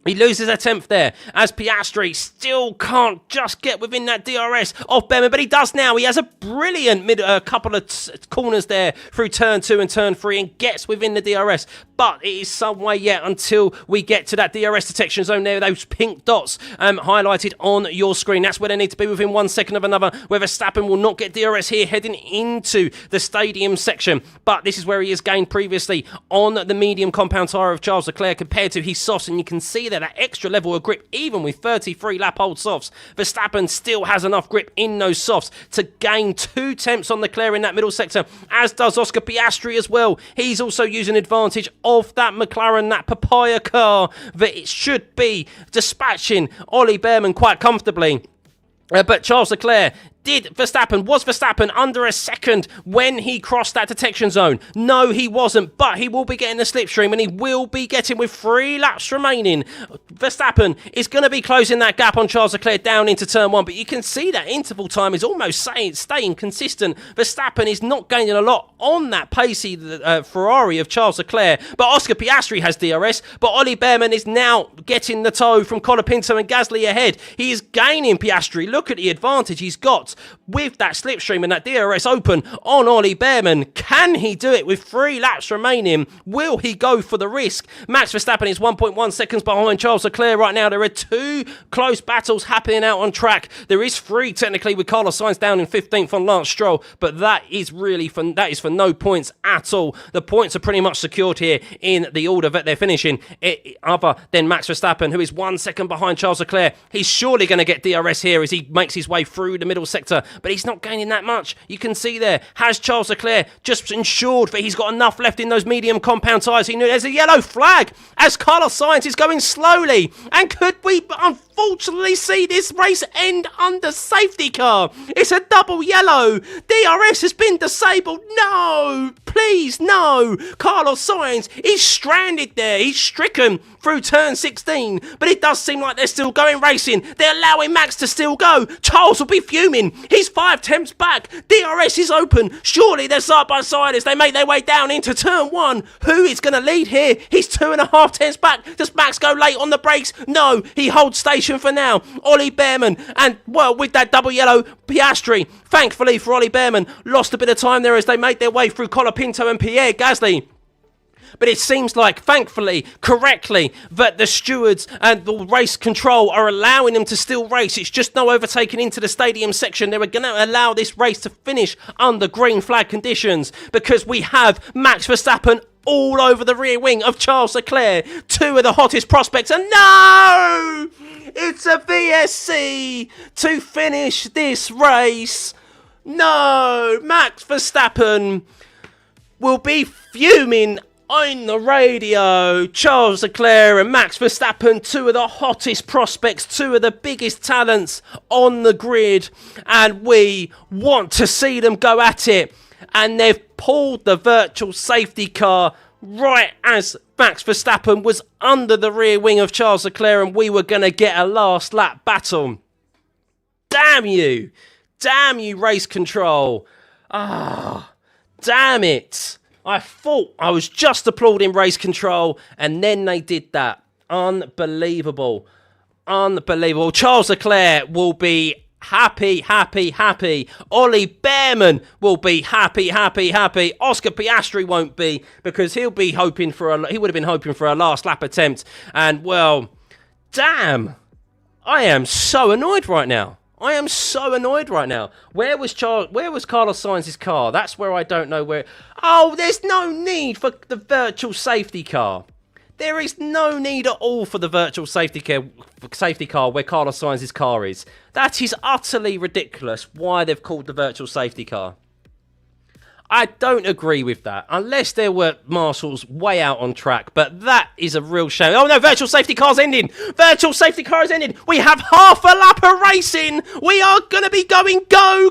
He loses a 10th there, as Piastri still can't just get within that DRS of Bearman, but he does now. He has a brilliant couple of corners there through turn 2 and turn 3 and gets within the DRS, but it is some way yet until we get to that DRS detection zone there, those pink dots highlighted on your screen. That's where they need to be within 1 second of another, where Verstappen will not get DRS here heading into the stadium section, but this is where he has gained previously on the medium compound tyre of Charles Leclerc compared to his softs, and you can see that extra level of grip, even with 33 lap old softs. Verstappen still has enough grip in those softs to gain 2 tenths on Leclerc in that middle sector, as does Oscar Piastri as well. He's also using advantage of that McLaren, that papaya car, that it should be dispatching Ollie Bearman quite comfortably. But Charles Leclerc Was Verstappen under a second when he crossed that detection zone? No, he wasn't, but he will be getting the slipstream and he will be getting with 3 laps remaining. Verstappen is going to be closing that gap on Charles Leclerc down into turn 1, but you can see that interval time is almost staying consistent. Verstappen is not gaining a lot on that pacey Ferrari of Charles Leclerc, but Oscar Piastri has DRS, but Ollie Behrman is now getting the tow from Colapinto and Gasly ahead. He is gaining Piastri. Look at the advantage he's got with that slipstream and that DRS open on Ollie Behrman. Can he do it with 3 laps remaining? Will he go for the risk? Max Verstappen is 1.1 seconds behind Charles Leclerc right now. There are 2 close battles happening out on track. There is 3 technically with Carlos Sainz down in 15th on Lance Stroll, but that is for no points at all. The points are pretty much secured here in the order that they're finishing, other than Max Verstappen, who is 1 second behind Charles Leclerc. He's surely going to get DRS here as he makes his way through the middle sector, but he's not gaining that much. You can see there, has Charles Leclerc just ensured that he's got enough left in those medium compound tyres? He knew there's a yellow flag as Carlos Sainz is going slowly, and could we unfortunately see this race end under safety car? It's a double yellow. DRS has been disabled. No, please, no. Carlos Sainz is stranded there. He's stricken through turn 16, but it does seem like they're still going racing. They're allowing Max to still go. Charles will be fuming. He's 5 tenths back. DRS is open. Surely they're side by side as they make their way down into turn 1. Who is going to lead here? He's 2.5 tenths back. Does Max go late on the brakes? No, he holds station for now. Ollie Behrman, and well, with that double yellow, Piastri, thankfully for Ollie Behrman, lost a bit of time there as they make their way through Colapinto and Pierre Gasly. But it seems like, thankfully, correctly, that the stewards and the race control are allowing them to still race. It's just no overtaking into the stadium section. They were going to allow this race to finish under green flag conditions because we have Max Verstappen all over the rear wing of Charles Leclerc. 2 of the hottest prospects. And no! It's a VSC to finish this race. No! Max Verstappen will be fuming on the radio. Charles Leclerc and Max Verstappen, 2 of the hottest prospects, 2 of the biggest talents on the grid, and we want to see them go at it. And they've pulled the virtual safety car right as Max Verstappen was under the rear wing of Charles Leclerc and we were going to get a last lap battle. Damn you. Damn you, race control. Damn it. I thought I was just applauding race control, and then they did that. Unbelievable. Unbelievable. Charles Leclerc will be happy. Ollie Behrman will be happy. Oscar Piastri won't be, because he would have been hoping for a last lap attempt. And, well, damn. I am so annoyed right now. Where was Carlos Sainz's car? That's where I don't know where. Oh, there's no need for the virtual safety car. There is no need at all for the virtual safety car where Carlos Sainz's car is. That is utterly ridiculous why they've called the virtual safety car. I don't agree with that, unless there were marshals way out on track, but that is a real shame. Oh no, virtual safety car's ending! Virtual safety car is ending! We have half a lap of racing! We are going to be going go!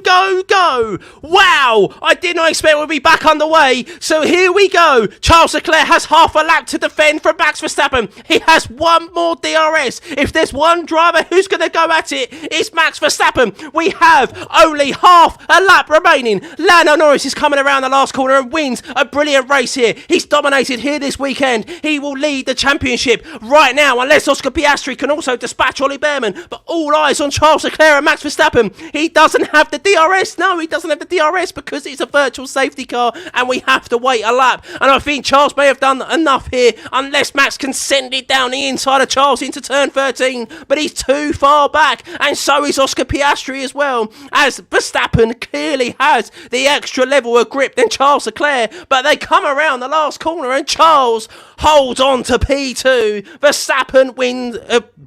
Wow! I did not expect we'd be back underway, so here we go! Charles Leclerc has half a lap to defend from Max Verstappen. He has 1 more DRS. If there's one driver who's going to go at it, it's Max Verstappen. We have only half a lap remaining. Lando Norris is coming around the last corner and wins a brilliant race here. He's dominated here this weekend. He will lead the championship right now, unless Oscar Piastri can also dispatch Ollie Behrman. But all eyes on Charles Leclerc and Max Verstappen. He doesn't have the DRS. No, he doesn't have the DRS because it's a virtual safety car and we have to wait a lap. And I think Charles may have done enough here, unless Max can send it down the inside of Charles into turn 13. But he's too far back, and so is Oscar Piastri as well, as Verstappen clearly has the extra level of grip than Charles Leclerc. But they come around the last corner and Charles holds on to P2. Verstappen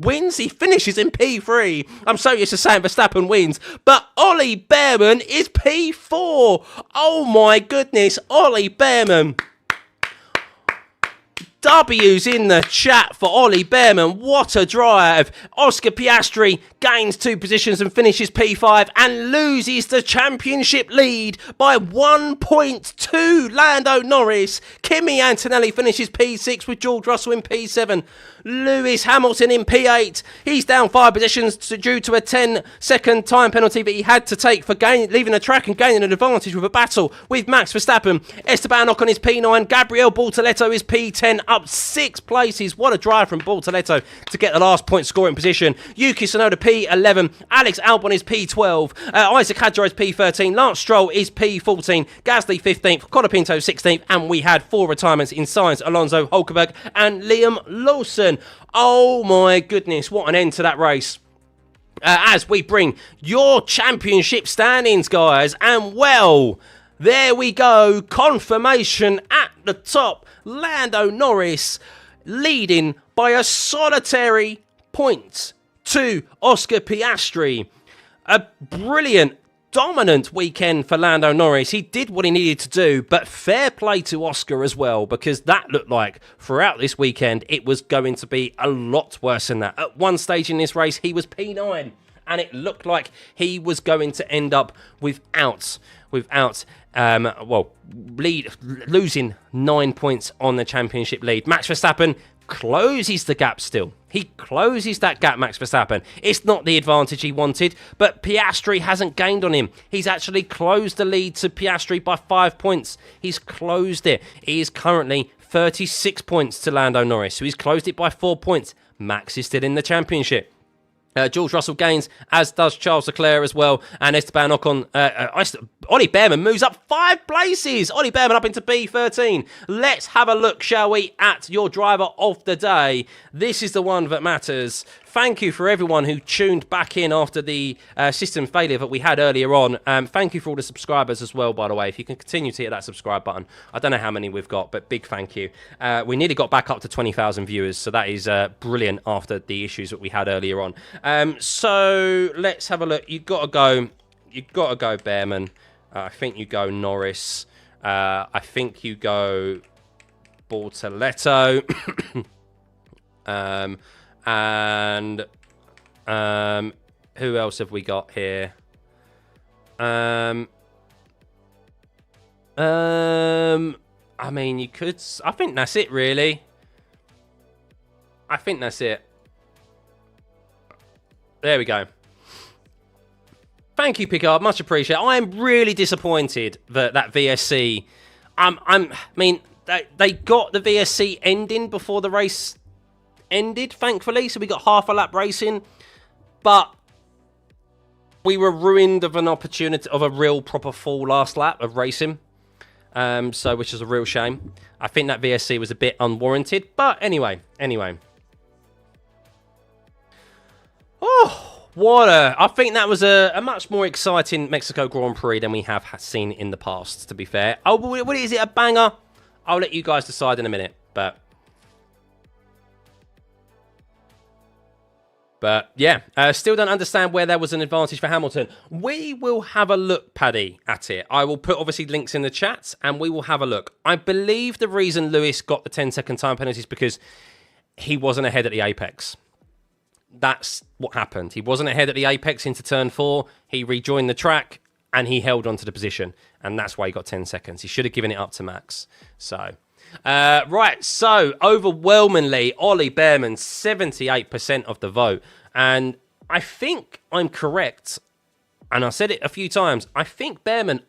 wins. He finishes in P3. I'm so used to saying Verstappen wins, but Ollie Behrman is P4. Oh my goodness, Ollie Behrman. W's in the chat for Ollie Bearman. What a drive. Oscar Piastri gains 2 positions and finishes P5 and loses the championship lead by 1.2. Lando Norris. Kimi Antonelli finishes P6 with George Russell in P7. Lewis Hamilton in P8. He's down 5 positions due to a 10-second time penalty that he had to take for leaving the track and gaining an advantage with a battle with Max Verstappen. Esteban Ocon is P9. Gabriel Bortoleto is P10, up 6 places. What a drive from Bortoleto to get the last point scoring position. Yuki Tsunoda P11. Alex Albon is P12. Isaac Hadjar is P13. Lance Stroll is P14. Gasly 15th. Colapinto 16th. And we had 4 retirements in Sainz, Alonso, Hulkenberg and Liam Lawson. Oh my goodness, what an end to that race. As we bring your championship standings, guys. And well, there we go. Confirmation at the top. Lando Norris leading by a solitary point to Oscar Piastri. A brilliant, dominant weekend for Lando Norris. He did what he needed to do, but fair play to Oscar as well, because that looked like throughout this weekend it was going to be a lot worse than that. At one stage in this race, he was P9, and it looked like he was going to end up losing 9 points on the championship lead. Max Verstappen closes the gap still. He closes that gap, Max Verstappen. It's not the advantage he wanted, but Piastri hasn't gained on him. He's actually closed the lead to Piastri by 5 points. He's closed it. He is currently 36 points to Lando Norris, so he's closed it by 4 points. Max is still in the championship. George Russell gains, as does Charles Leclerc as well, and Esteban Ocon. Ollie Bearman moves up 5 places. Ollie Bearman up into B13. Let's have a look, shall we, at your driver of the day. This is the one that matters. Thank you for everyone who tuned back in after the system failure that we had earlier on. Thank you for all the subscribers as well, by the way. If you can continue to hit that subscribe button. I don't know how many we've got, but big thank you. We nearly got back up to 20,000 viewers, so that is brilliant after the issues that we had earlier on. So let's have a look. You've got to go Bearman. I think you go Norris. I think you go Bortoleto. And who else have we got here? I mean, you could. I think that's it, really. I think that's it. There we go. Thank you, Picard. Much appreciated. I am really disappointed that VSC. I mean, they got the VSC ending before the race ended, thankfully, so we got half a lap racing, but we were ruined of an opportunity of a real proper full last lap of racing, so which is a real shame. I think that VSC was a bit unwarranted, but anyway. I think that was a much more exciting Mexico Grand Prix than we have seen in the past, to be fair. Oh, what is it, a banger? I'll let you guys decide in a minute, But yeah, still don't understand where there was an advantage for Hamilton. We will have a look, Paddy, at it. I will put, obviously, links in the chat, and we will have a look. I believe the reason Lewis got the 10-second time penalty is because he wasn't ahead at the apex. That's what happened. He wasn't ahead at the apex into turn 4. He rejoined the track, and he held onto the position. And that's why he got 10 seconds. He should have given it up to Max. So... right, so overwhelmingly, Ollie Bearman, 78% of the vote. And I think I'm correct, and I said it a few times, I think Bearman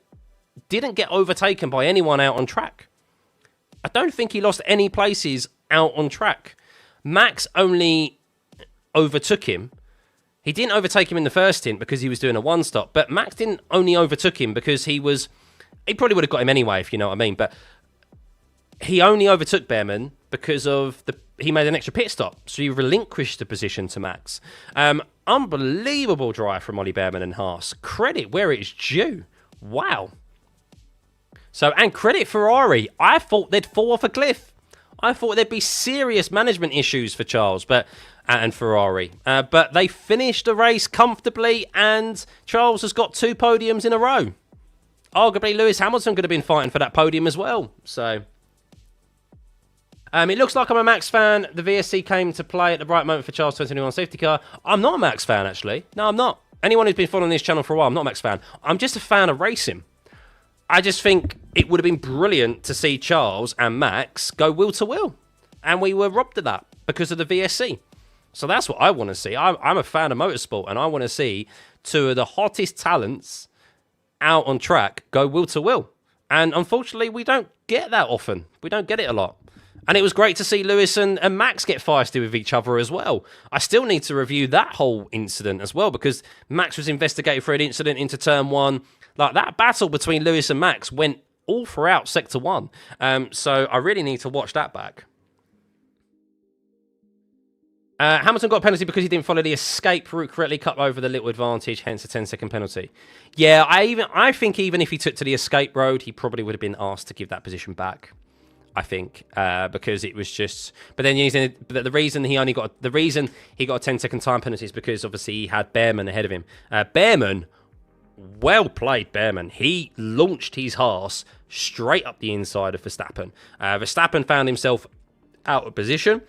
didn't get overtaken by anyone out on track. I don't think he lost any places out on track. Max only overtook him. He didn't overtake him in the first stint because he was doing a one-stop, but Max didn't only overtook him because he probably would have got him anyway, if you know what I mean, but he only overtook Bearman because of he made an extra pit stop, so he relinquished the position to Max. Unbelievable drive from Ollie Bearman and Haas. Credit where it's due. Wow. So, and credit Ferrari. I thought they'd fall off a cliff. I thought there'd be serious management issues for Charles and Ferrari. But they finished the race comfortably, and Charles has got 2 podiums in a row. Arguably, Lewis Hamilton could have been fighting for that podium as well. So... It looks like I'm a Max fan. The VSC came to play at the right moment for Charles 2021 safety car. I'm not a Max fan, actually. No, I'm not. Anyone who's been following this channel for a while, I'm not a Max fan. I'm just a fan of racing. I just think it would have been brilliant to see Charles and Max go wheel to wheel. And we were robbed of that because of the VSC. So that's what I want to see. I'm a fan of motorsport, and I want to see two of the hottest talents out on track go wheel to wheel. And unfortunately, we don't get that often. We don't get it a lot. And it was great to see Lewis and Max get feisty with each other as well. I still need to review that whole incident as well, because Max was investigated for an incident into turn 1. Like, that battle between Lewis and Max went all throughout Sector 1. So I really need to watch that back. Hamilton got a penalty because he didn't follow the escape route correctly, cut over the little advantage, hence a 10-second penalty. Yeah, I think even if he took to the escape road, he probably would have been asked to give that position back. I think because it was just. But then the reason he got a 10-second time penalty is because obviously he had Behrman ahead of him. Behrman, well played, Behrman. He launched his Haas straight up the inside of Verstappen. Verstappen found himself out of position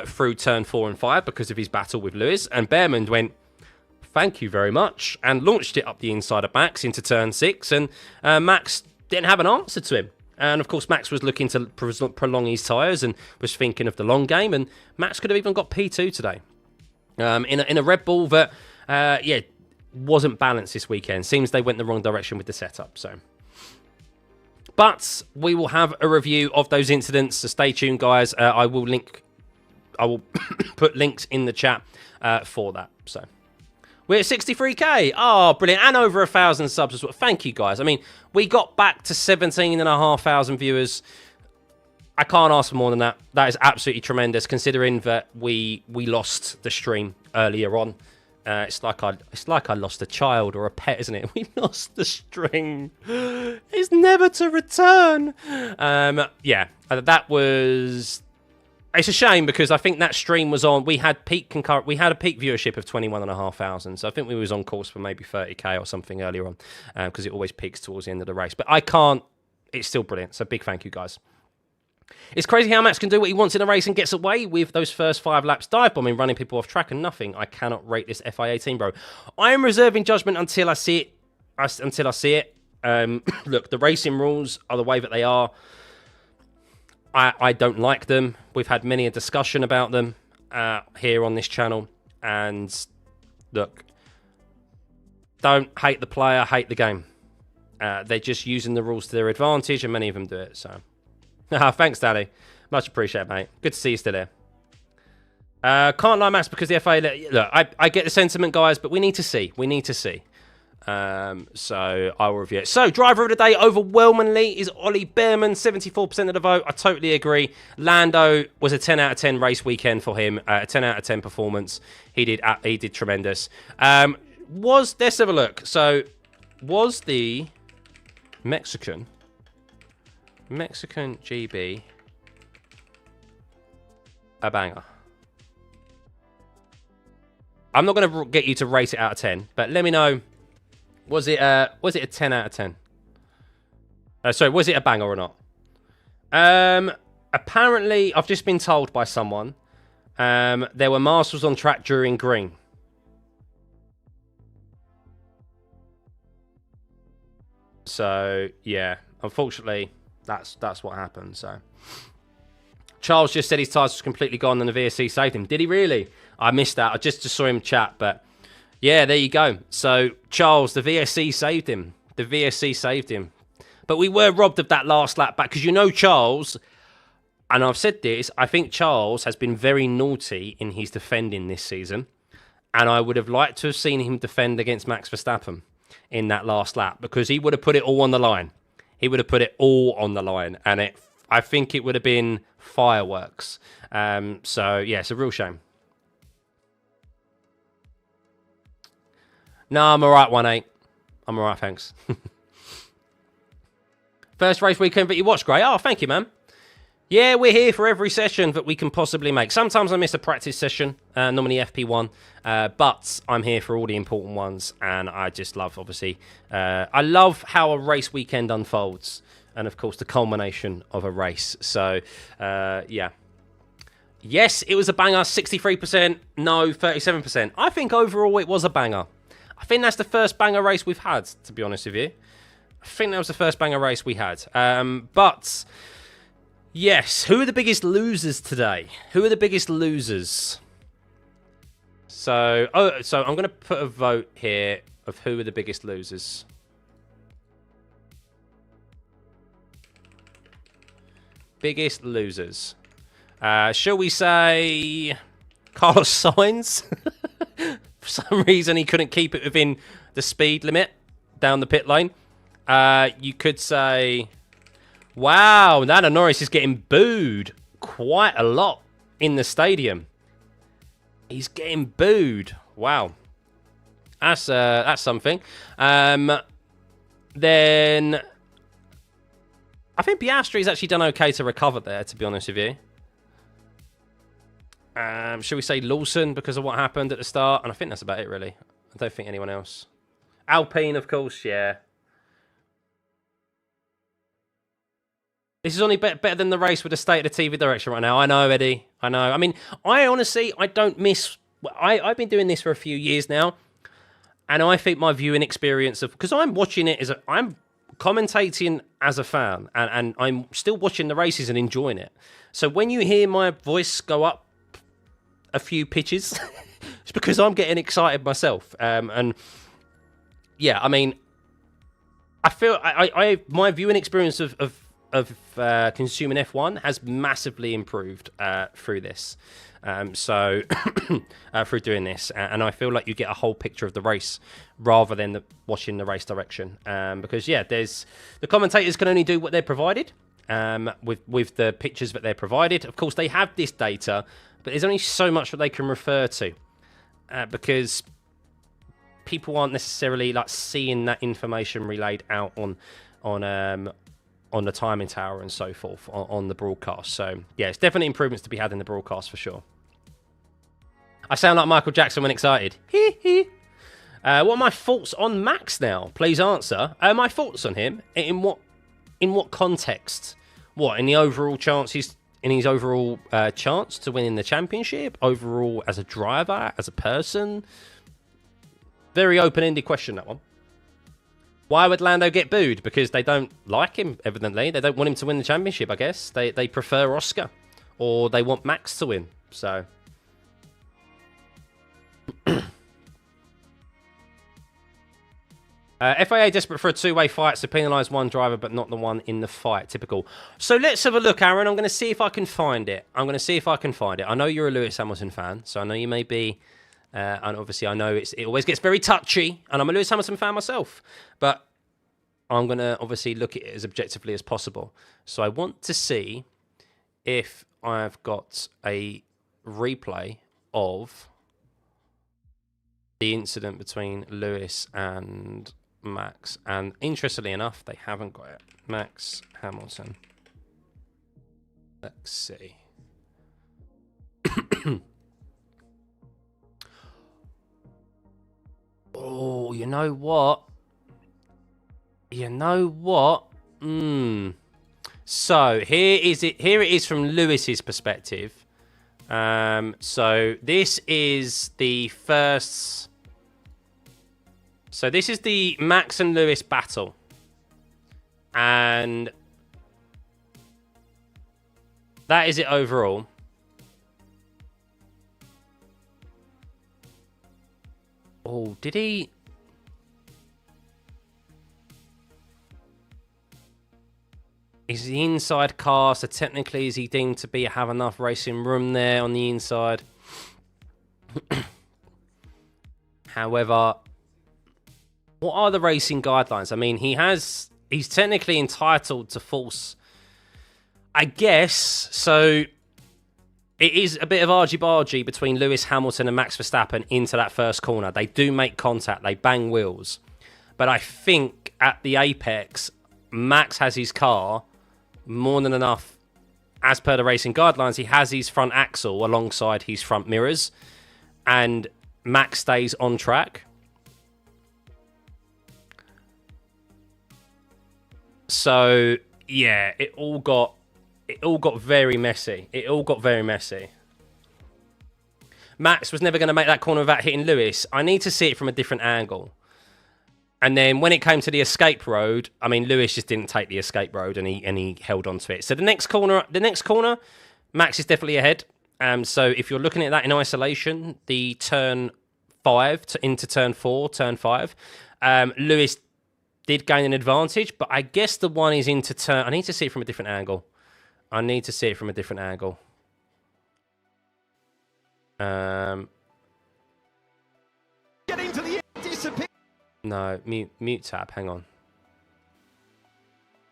through turn 4 and 5 because of his battle with Lewis, and Behrman went, "Thank you very much," and launched it up the inside of Max into turn 6, and Max didn't have an answer to him. And of course, Max was looking to prolong his tyres and was thinking of the long game. And Max could have even got P2 today in a Red Bull that, wasn't balanced this weekend. Seems they went the wrong direction with the setup. But we will have a review of those incidents. So stay tuned, guys. I will put links in the chat for that. So. We're at 63k. Oh, brilliant. And over 1,000 subs as well. Thank you, guys. I mean, we got back to 17,500 viewers. I can't ask for more than that. That is absolutely tremendous, considering that we lost the stream earlier on. It's like I lost a child or a pet, isn't it? We lost the stream. It's never to return. That was... It's a shame because I think that stream was on. We had a peak viewership of 21,500. So I think we was on course for maybe 30k or something earlier on, because it always peaks towards the end of the race. But I can't. It's still brilliant. So big thank you, guys. It's crazy how Max can do what he wants in a race and gets away with those first 5 laps dive bombing, running people off track and nothing. I cannot rate this FIA bro. I am reserving judgment until I see it. Look, the racing rules are the way that they are. I don't like them. We've had many a discussion about them here on this channel. And look, don't hate the player, hate the game. They're just using the rules to their advantage, and many of them do it. So, thanks, Daddy. Much appreciated, mate. Good to see you still here. Can't lie, Max, because the FA... Look, I get the sentiment, guys, but we need to see. We need to see. So I will review it. So driver of the day overwhelmingly is Ollie Behrman, 74% of the vote. I totally agree. Lando was a 10 out of 10 race weekend for him, a 10 out of 10 performance. He did tremendous. Let's have a look. So was the Mexican GB a banger? I'm not going to get you to rate it out of 10, but let me know. Was it a 10 out of 10? Sorry, was it a banger or not? Apparently, I've just been told by someone there were marshals on track during green. So yeah, unfortunately, that's what happened. So Charles just said his tyres was completely gone and the VSC saved him. Did he really? I missed that. I just saw him chat, but. Yeah, there you go. So, Charles, the VSC saved him. The VSC saved him. But we were robbed of that last lap back. Because you know Charles, and I've said this, I think Charles has been very naughty in his defending this season. And I would have liked to have seen him defend against Max Verstappen in that last lap. Because he would have put it all on the line. He would have put it all on the line. And I think it would have been fireworks. So, yeah, it's a real shame. No, I'm all right, 1-8. I'm all right, thanks. First race weekend that you watched, great. Oh, thank you, man. Yeah, we're here for every session that we can possibly make. Sometimes I miss a practice session, normally FP1, but I'm here for all the important ones, and I just love, obviously, I love how a race weekend unfolds, and of course, the culmination of a race. So, yeah, Yes, it was a banger. 63%. No, 37%. I think overall it was a banger. I think that's the first banger race we've had, to be honest with you. I think that was the first banger race we had. But, yes, who are the biggest losers today? Who are the biggest losers? So I'm going to put a vote here of who are the biggest losers. Biggest losers. Shall we say Carlos Sainz? For some reason, he couldn't keep it within the speed limit down the pit lane. You could say, wow, Lando Norris is getting booed quite a lot in the stadium. He's getting booed. Wow. That's something. Then I think Piastri's actually done okay to recover there, to be honest with you. Shall we say Lawson because of what happened at the start? And I think that's about it, really. I don't think anyone else. Alpine, of course, yeah. This is only better than the race with the state of the TV direction right now. I know, Eddie. I know. I mean, I honestly don't miss... I've been doing this for a few years now. And I think my viewing experience of... Because I'm watching it I'm commentating as a fan. And I'm still watching the races and enjoying it. So when you hear my voice go up a few pitches, it's because I'm getting excited myself. And yeah, I mean, I feel my viewing experience of consuming F1 has massively improved through this. Through doing this, and I feel like you get a whole picture of the race rather than watching the race direction. Because yeah, the commentators can only do what they're provided with the pictures that they're provided. Of course, they have this data, but there's only so much that they can refer to because people aren't necessarily like seeing that information relayed out on the timing tower and so forth on the broadcast. So yeah, it's definitely improvements to be had in the broadcast for sure. I sound like Michael Jackson when excited. What are my thoughts on Max now? Please answer. My thoughts on him in what context? What in the overall chances? In his overall chance to win in the championship? Overall as a driver, as a person? Very open-ended question, that one. Why would Lando get booed? Because they don't like him, evidently. They don't want him to win the championship, I guess. They prefer Oscar. Or they want Max to win. So... FIA desperate for a two-way fight, so penalise one driver but not the one in the fight. Typical. So let's have a look, Aaron. I'm going to see if I can find it. I know you're a Lewis Hamilton fan, so I know you may be... and obviously I know it always gets very touchy, and I'm a Lewis Hamilton fan myself. But I'm going to obviously look at it as objectively as possible. So I want to see if I've got a replay of the incident between Lewis and Max. And interestingly enough, they haven't got it. Max Hamilton. Let's see. Oh, you know what? So here it is from Lewis's perspective. So this is the first. So this is the Max and Lewis battle, and that is it overall. Oh, did he? Is the inside car, so technically is he deemed to have enough racing room there on the inside? However, what are the racing guidelines? I mean, he's technically entitled to force, I guess. So it is a bit of argy-bargy between Lewis Hamilton and Max Verstappen into that first corner. They do make contact. They bang wheels. But I think at the apex, Max has his car more than enough. As per the racing guidelines, he has his front axle alongside his front mirrors. And Max stays on track. So, yeah, it all got very messy. Max was never going to make that corner without hitting Lewis. I need to see it from a different angle. And then when it came to the escape road, I mean, Lewis just didn't take the escape road, and he held on to it. So the next corner, Max is definitely ahead. So if you're looking at that in isolation, the turn 5 into turn 4, turn 5, Lewis did gain an advantage, but I guess the one is into turn. I need to see it from a different angle. Getting to the disappear. No, mute tab. Hang on.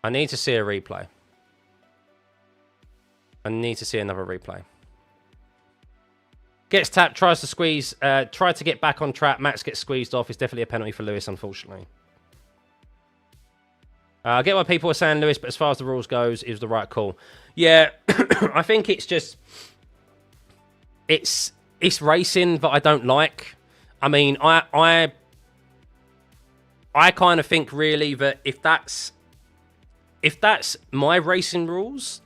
I need to see a replay. I need to see another replay. Gets tapped, tries to squeeze, tried to get back on track. Max gets squeezed off. It's definitely a penalty for Lewis, unfortunately. I get why people are saying Lewis, but as far as the rules goes, it was the right call. Yeah, I think it's just... It's racing that I don't like. I mean, I kind of think, really, that if that's my racing rules,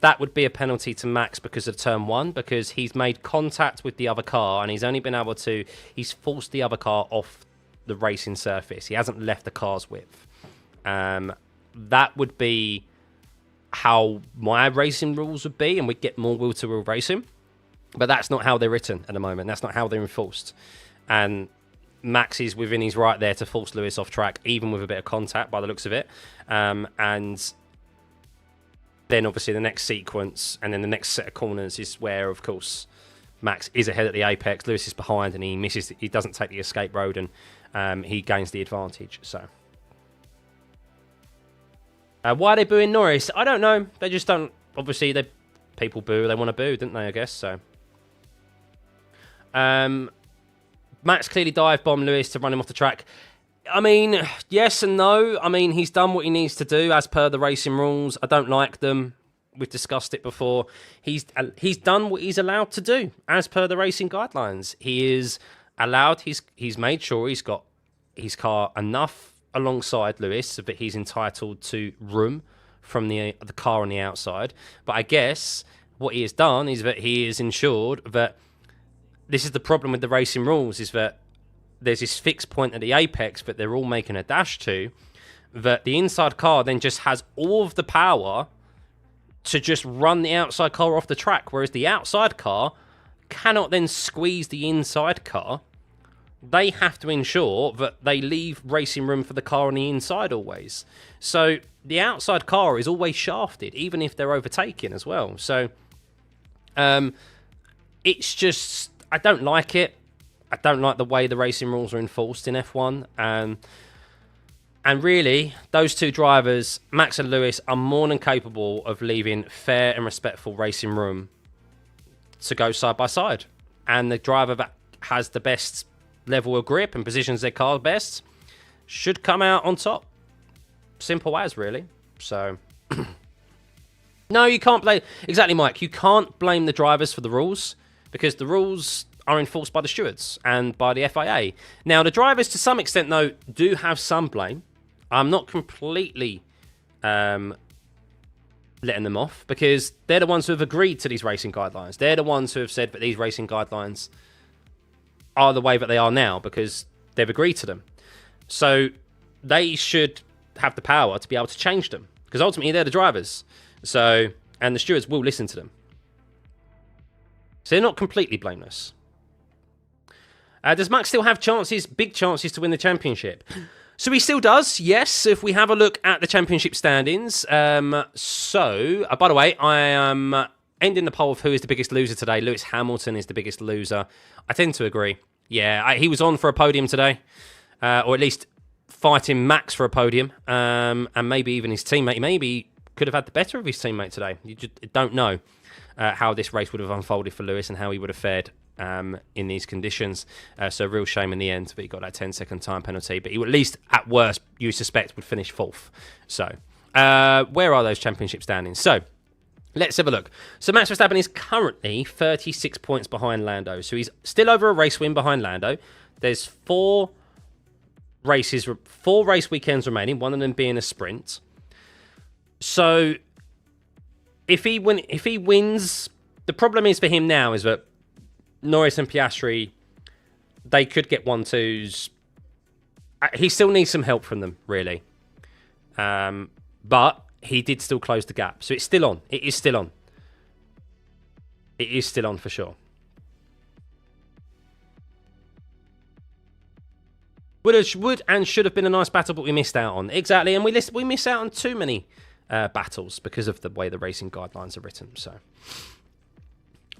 that would be a penalty to Max because of turn 1, because he's made contact with the other car and he's only been able to... He's forced the other car off the racing surface. He hasn't left the car's width. That would be how my racing rules would be, and we'd get more wheel-to-wheel racing. But that's not how they're written at the moment. That's not how they're enforced. And Max is within his right there to force Lewis off track, even with a bit of contact by the looks of it. And then obviously the next sequence and then the next set of corners is where, of course, Max is ahead at the apex. Lewis is behind and he misses. He doesn't take the escape road and he gains the advantage. So why are they booing Norris? I don't know. They just don't. Obviously, people boo. They want to boo, don't they? I guess so. Max clearly dive bombed Lewis to run him off the track. I mean, yes and no. I mean, he's done what he needs to do as per the racing rules. I don't like them. We've discussed it before. He's done what he's allowed to do as per the racing guidelines. He is allowed. He's made sure he's got his car enough alongside Lewis so that he's entitled to room from the car on the outside. But I guess what he has done is that he has ensured that this is the problem with the racing rules, is that there's this fixed point at the apex that they're all making a dash to, that the inside car then just has all of the power to just run the outside car off the track, whereas the outside car cannot then squeeze the inside car. They have to ensure that they leave racing room for the car on the inside always. So the outside car is always shafted, even if they're overtaking as well. So it's just... I don't like it. I don't like the way the racing rules are enforced in F1. And really, those two drivers, Max and Lewis, are more than capable of leaving fair and respectful racing room to go side by side. And the driver that has the best level of grip and positions their car best should come out on top. Simple as, really. So, no, you can't blame... Exactly, Mike. You can't blame the drivers for the rules, because the rules are enforced by the stewards and by the FIA. Now, the drivers, to some extent, though, do have some blame. I'm not completely letting them off, because they're the ones who have agreed to these racing guidelines. They're the ones who have said that these racing guidelines are the way that they are now, because they've agreed to them. So they should have the power to be able to change them, because ultimately they're the drivers. So, and the stewards will listen to them. So they're not completely blameless. Does Max still have chances, big chances, to win the championship? So he still does, yes, if we have a look at the championship standings. By the way, I am ending the poll of who is the biggest loser today. Lewis Hamilton is the biggest loser. I tend to agree. Yeah, he was on for a podium today, or at least fighting Max for a podium, and maybe even his teammate. Maybe could have had the better of his teammate today. You just don't know how this race would have unfolded for Lewis and how he would have fared in these conditions. So a real shame in the end that he got that 10-second time penalty. But he would, at least, at worst, you suspect, would finish fourth. So where are those championship standings? So let's have a look. So Max Verstappen is currently 36 points behind Lando. So he's still over a race win behind Lando. There's four race weekends remaining, one of them being a sprint. So if he wins, the problem is for him now is that Norris and Piastri, they could get 1-2s. He still needs some help from them, really. But he did still close the gap. So it's still on. It is still on. It is still on for sure. Would and should have been a nice battle, but we missed out on. Exactly, and we miss out on too many battles because of the way the racing guidelines are written. So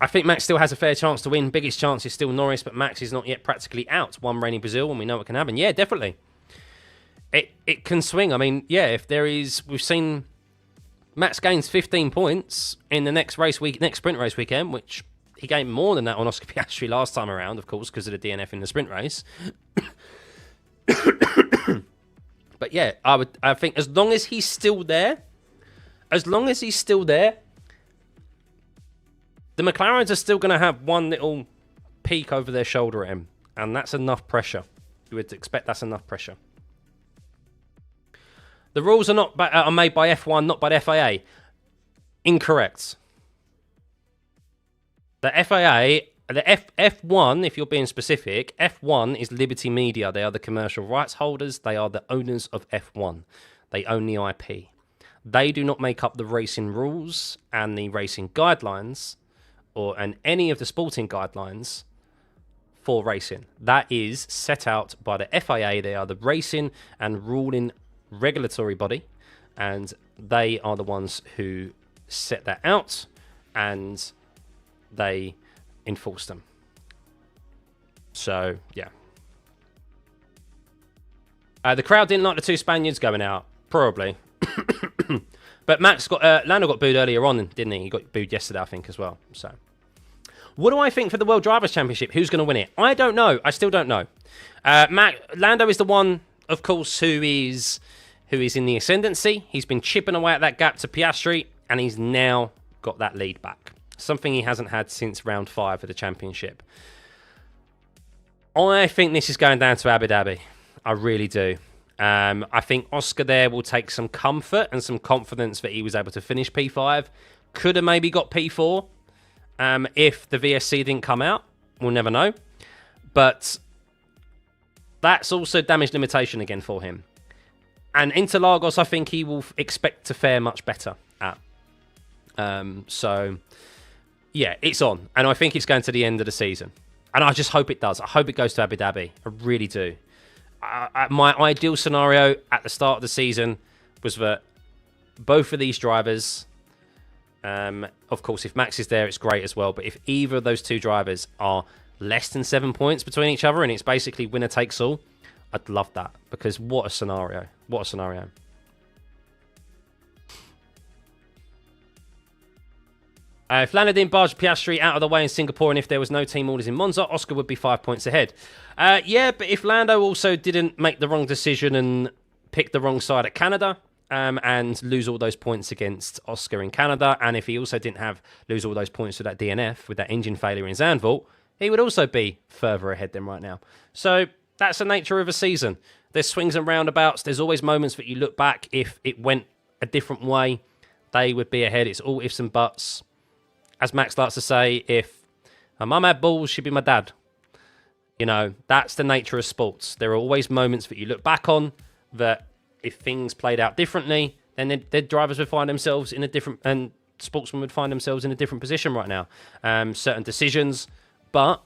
I think Max still has a fair chance to win. Biggest chance is still Norris, but Max is not yet practically out. One rainy Brazil, and we know what can happen. Yeah, definitely. It can swing. I mean, yeah, if there is... We've seen Max gains 15 points in the next sprint race weekend, which he gained more than that on Oscar Piastri last time around, of course, because of the DNF in the sprint race. But yeah, I think as long as he's still there, the McLarens are still going to have one little peak over their shoulder at him, and that's enough pressure. You would expect that's enough pressure. The rules are made by F1, not by the FIA. Incorrect. The FIA, F1, if you're being specific, F1 is Liberty Media. They are the commercial rights holders. They are the owners of F1. They own the IP. They do not make up the racing rules and the racing guidelines and any of the sporting guidelines for racing. That is set out by the FIA. They are the racing and ruling regulatory body, and they are the ones who set that out and they enforce them. So yeah, the crowd didn't like the two Spaniards going out, probably. But Lando got booed earlier on, didn't he? He got booed yesterday, I think, as well. So what do I think for the World Drivers' Championship? Who's going to win it? I don't know. I still don't know. Lando is the one, of course, who is in the ascendancy. He's been chipping away at that gap to Piastri, and he's now got that lead back. Something he hasn't had since round 5 of the championship. I think this is going down to Abu Dhabi. I really do. I think Oscar there will take some comfort and some confidence that he was able to finish P5. Could have maybe got P4 if the VSC didn't come out. We'll never know. But that's also damage limitation again for him. And Interlagos, I think he will expect to fare much better at. So, yeah, it's on. And I think it's going to the end of the season. And I just hope it does. I hope it goes to Abu Dhabi. I really do. My ideal scenario at the start of the season was that both of these drivers, of course, if Max is there, it's great as well. But if either of those two drivers are less than 7 points between each other and it's basically winner takes all, I'd love that, because what a scenario. What a scenario. If Lando didn't barge Piastri out of the way in Singapore, and if there was no team orders in Monza, Oscar would be 5 points ahead. Yeah, but if Lando also didn't make the wrong decision and pick the wrong side at Canada, and lose all those points against Oscar in Canada, and if he also didn't lose all those points with that DNF, with that engine failure in Zandvoort, he would also be further ahead than right now. So that's the nature of a season. There's swings and roundabouts. There's always moments that you look back. If it went a different way, they would be ahead. It's all ifs and buts. As Max likes to say, if my mum had balls, she'd be my dad. You know, that's the nature of sports. There are always moments that you look back on that if things played out differently, then their drivers would find themselves in a different, and sportsmen would find themselves in a different position right now. Certain decisions, but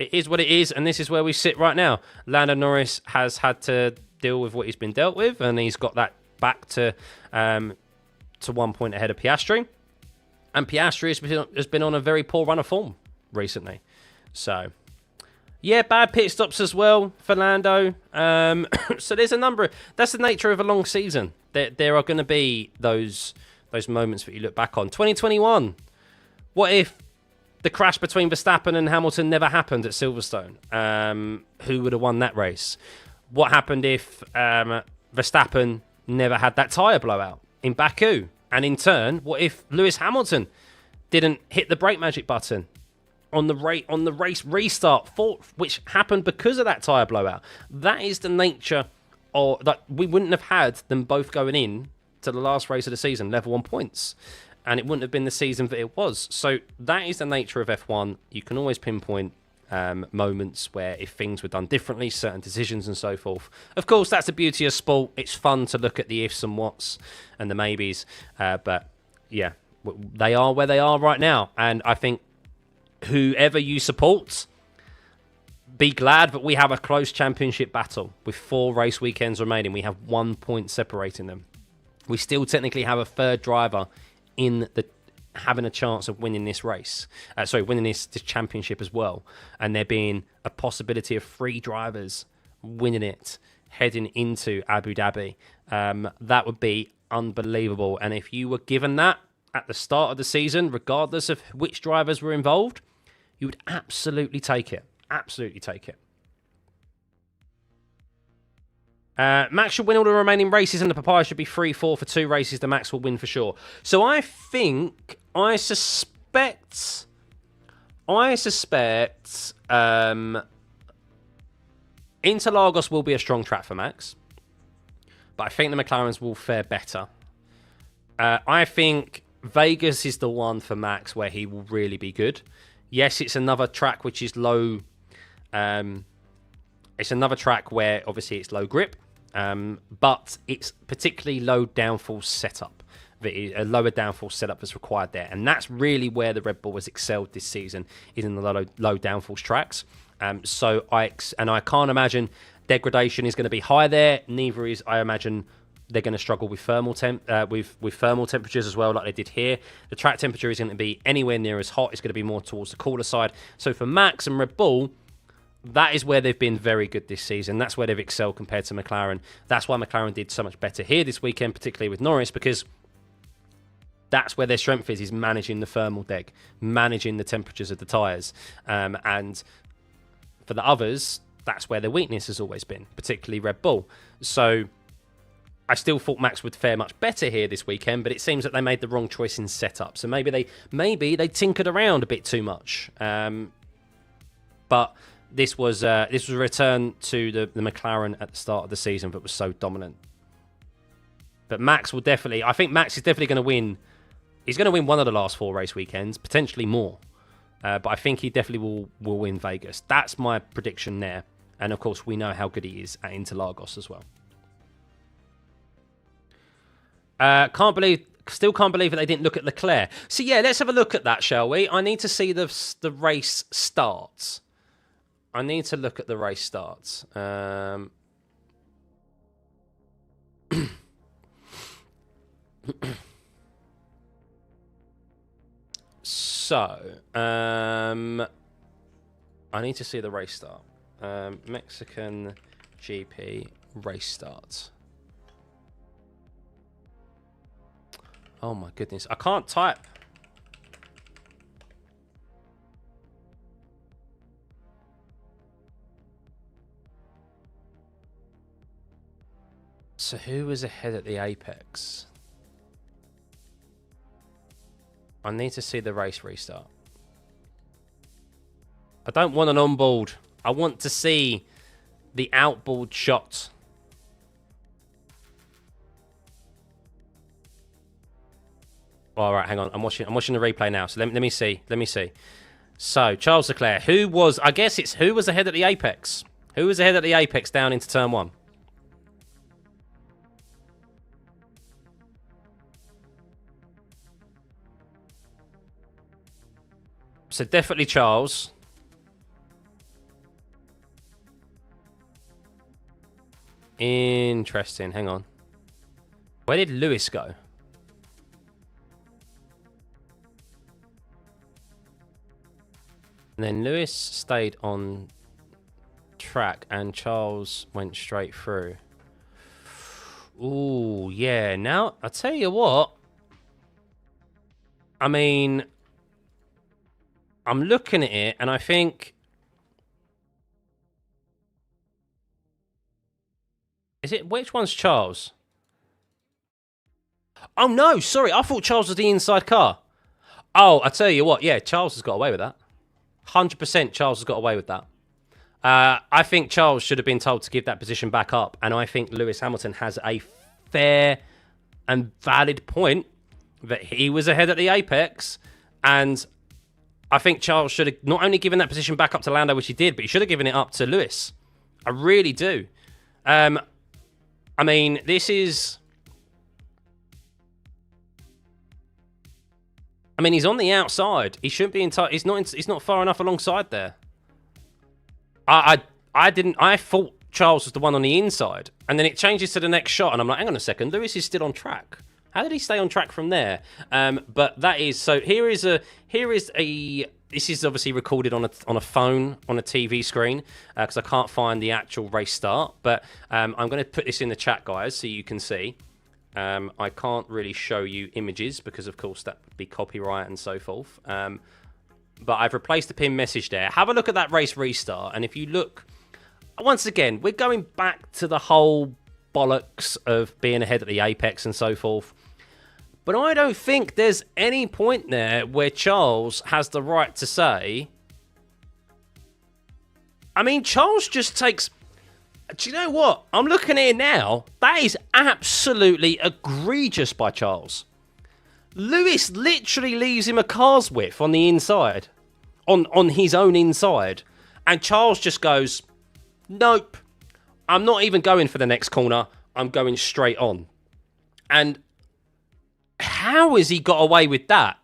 it is what it is, and this is where we sit right now. Lando Norris has had to deal with what he's been dealt with, and he's got that back to 1 point ahead of Piastri. And Piastri has been on a very poor run of form recently. So, yeah, bad pit stops as well for Lando. So there's a number of... That's the nature of a long season. There are going to be those moments that you look back on. 2021. What if the crash between Verstappen and Hamilton never happened at Silverstone? Who would have won that race? What happened if Verstappen never had that tyre blowout in Baku? And in turn, what if Lewis Hamilton didn't hit the brake magic button on the race restart, which happened because of that tyre blowout? That is the nature of that. We wouldn't have had them both going in to the last race of the season level on points. and it wouldn't have been the season that it was. So that is the nature of F1. You can always pinpoint moments where if things were done differently, certain decisions and so forth. Of course, that's the beauty of sport. It's fun to look at the ifs and whats and the maybes. But yeah, they are where they are right now. And I think whoever you support, be glad that we have a close championship battle with 4 race weekends remaining. We have 1 point separating them. We still technically have a third driver in the having a chance of winning this race. Winning this championship as well. And there being a possibility of 3 drivers winning it heading into Abu Dhabi. That would be unbelievable. And if you were given that at the start of the season, regardless of which drivers were involved, you would absolutely take it. Absolutely take it. Max should win all the remaining races and the Papaya should be 3-4 for 2 races. The Max will win for sure. So I suspect Interlagos will be a strong track for Max. But I think the McLarens will fare better. I think Vegas is the one for Max where he will really be good. Yes, it's another track which is low. It's another track where obviously it's low grip, but it's particularly low downforce setup. A lower downforce setup that's required there, and that's really where the Red Bull has excelled this season, is in the low downforce tracks. So I can't imagine degradation is going to be high there. Neither is, I imagine, they're going to struggle with thermal temperatures as well, like they did here. The track temperature isn't going to be anywhere near as hot. It's going to be more towards the cooler side. So for Max and Red Bull, that is where they've been very good this season. That's where they've excelled compared to McLaren. That's why McLaren did so much better here this weekend, particularly with Norris, because that's where their strength is managing the thermal deg, managing the temperatures of the tyres. And for the others, that's where their weakness has always been, particularly Red Bull. So I still thought Max would fare much better here this weekend, but it seems that they made the wrong choice in setup. So maybe they tinkered around a bit too much. But this was a return to the McLaren at the start of the season that was so dominant. But Max will definitely, I think Max is definitely going to win. He's going to win one of the last 4 race weekends, potentially more. But I think he definitely will win Vegas. That's my prediction there. And of course, we know how good he is at Interlagos as well. Still can't believe that they didn't look at Leclerc. So yeah, let's have a look at that, shall we? I need to see the race starts. I need to look at the race starts. I need to see the race start. Mexican GP race starts. Oh my goodness, I can't type. So who was ahead at the apex? I need to see the race restart. I don't want an onboard. I want to see the outboard shot. All right, hang on. I'm watching the replay now. So let me see. So Charles Leclerc, who was ahead at the apex? Who was ahead at the apex down into turn 1? So definitely Charles. Interesting. Hang on. Where did Lewis go? And then Lewis stayed on track and Charles went straight through. Ooh, yeah. Now, I'll tell you what. I mean, I'm looking at it and I think... Which one's Charles? Oh, no, sorry. I thought Charles was the inside car. Oh, I tell you what. Yeah, Charles has got away with that. 100% Charles has got away with that. I think Charles should have been told to give that position back up. And I think Lewis Hamilton has a fair and valid point that he was ahead at the apex, and I think Charles should have not only given that position back up to Lando, which he did, but he should have given it up to Lewis. I really do. I mean, this is... I mean, he's on the outside. He shouldn't be in touch. He's not far enough alongside there. I thought Charles was the one on the inside, and then it changes to the next shot, and I'm like, hang on a second, Lewis is still on track. How did he stay on track from there? But that is so. Here is a. This is obviously recorded on a phone on a TV screen because I can't find the actual race start. But I'm going to put this in the chat, guys, so you can see. I can't really show you images because, of course, that would be copyright and so forth. But I've replaced the pin message there. Have a look at that race restart, and if you look, once again, we're going back to the whole bollocks of being ahead at the apex and so forth. But I don't think there's any point there where Charles has the right to say... I mean, Charles just takes... Do you know what? I'm looking here now. That is absolutely egregious by Charles. Lewis literally leaves him a car's width on the inside. On his own inside. And Charles just goes, nope. I'm not even going for the next corner. I'm going straight on. And... how has he got away with that?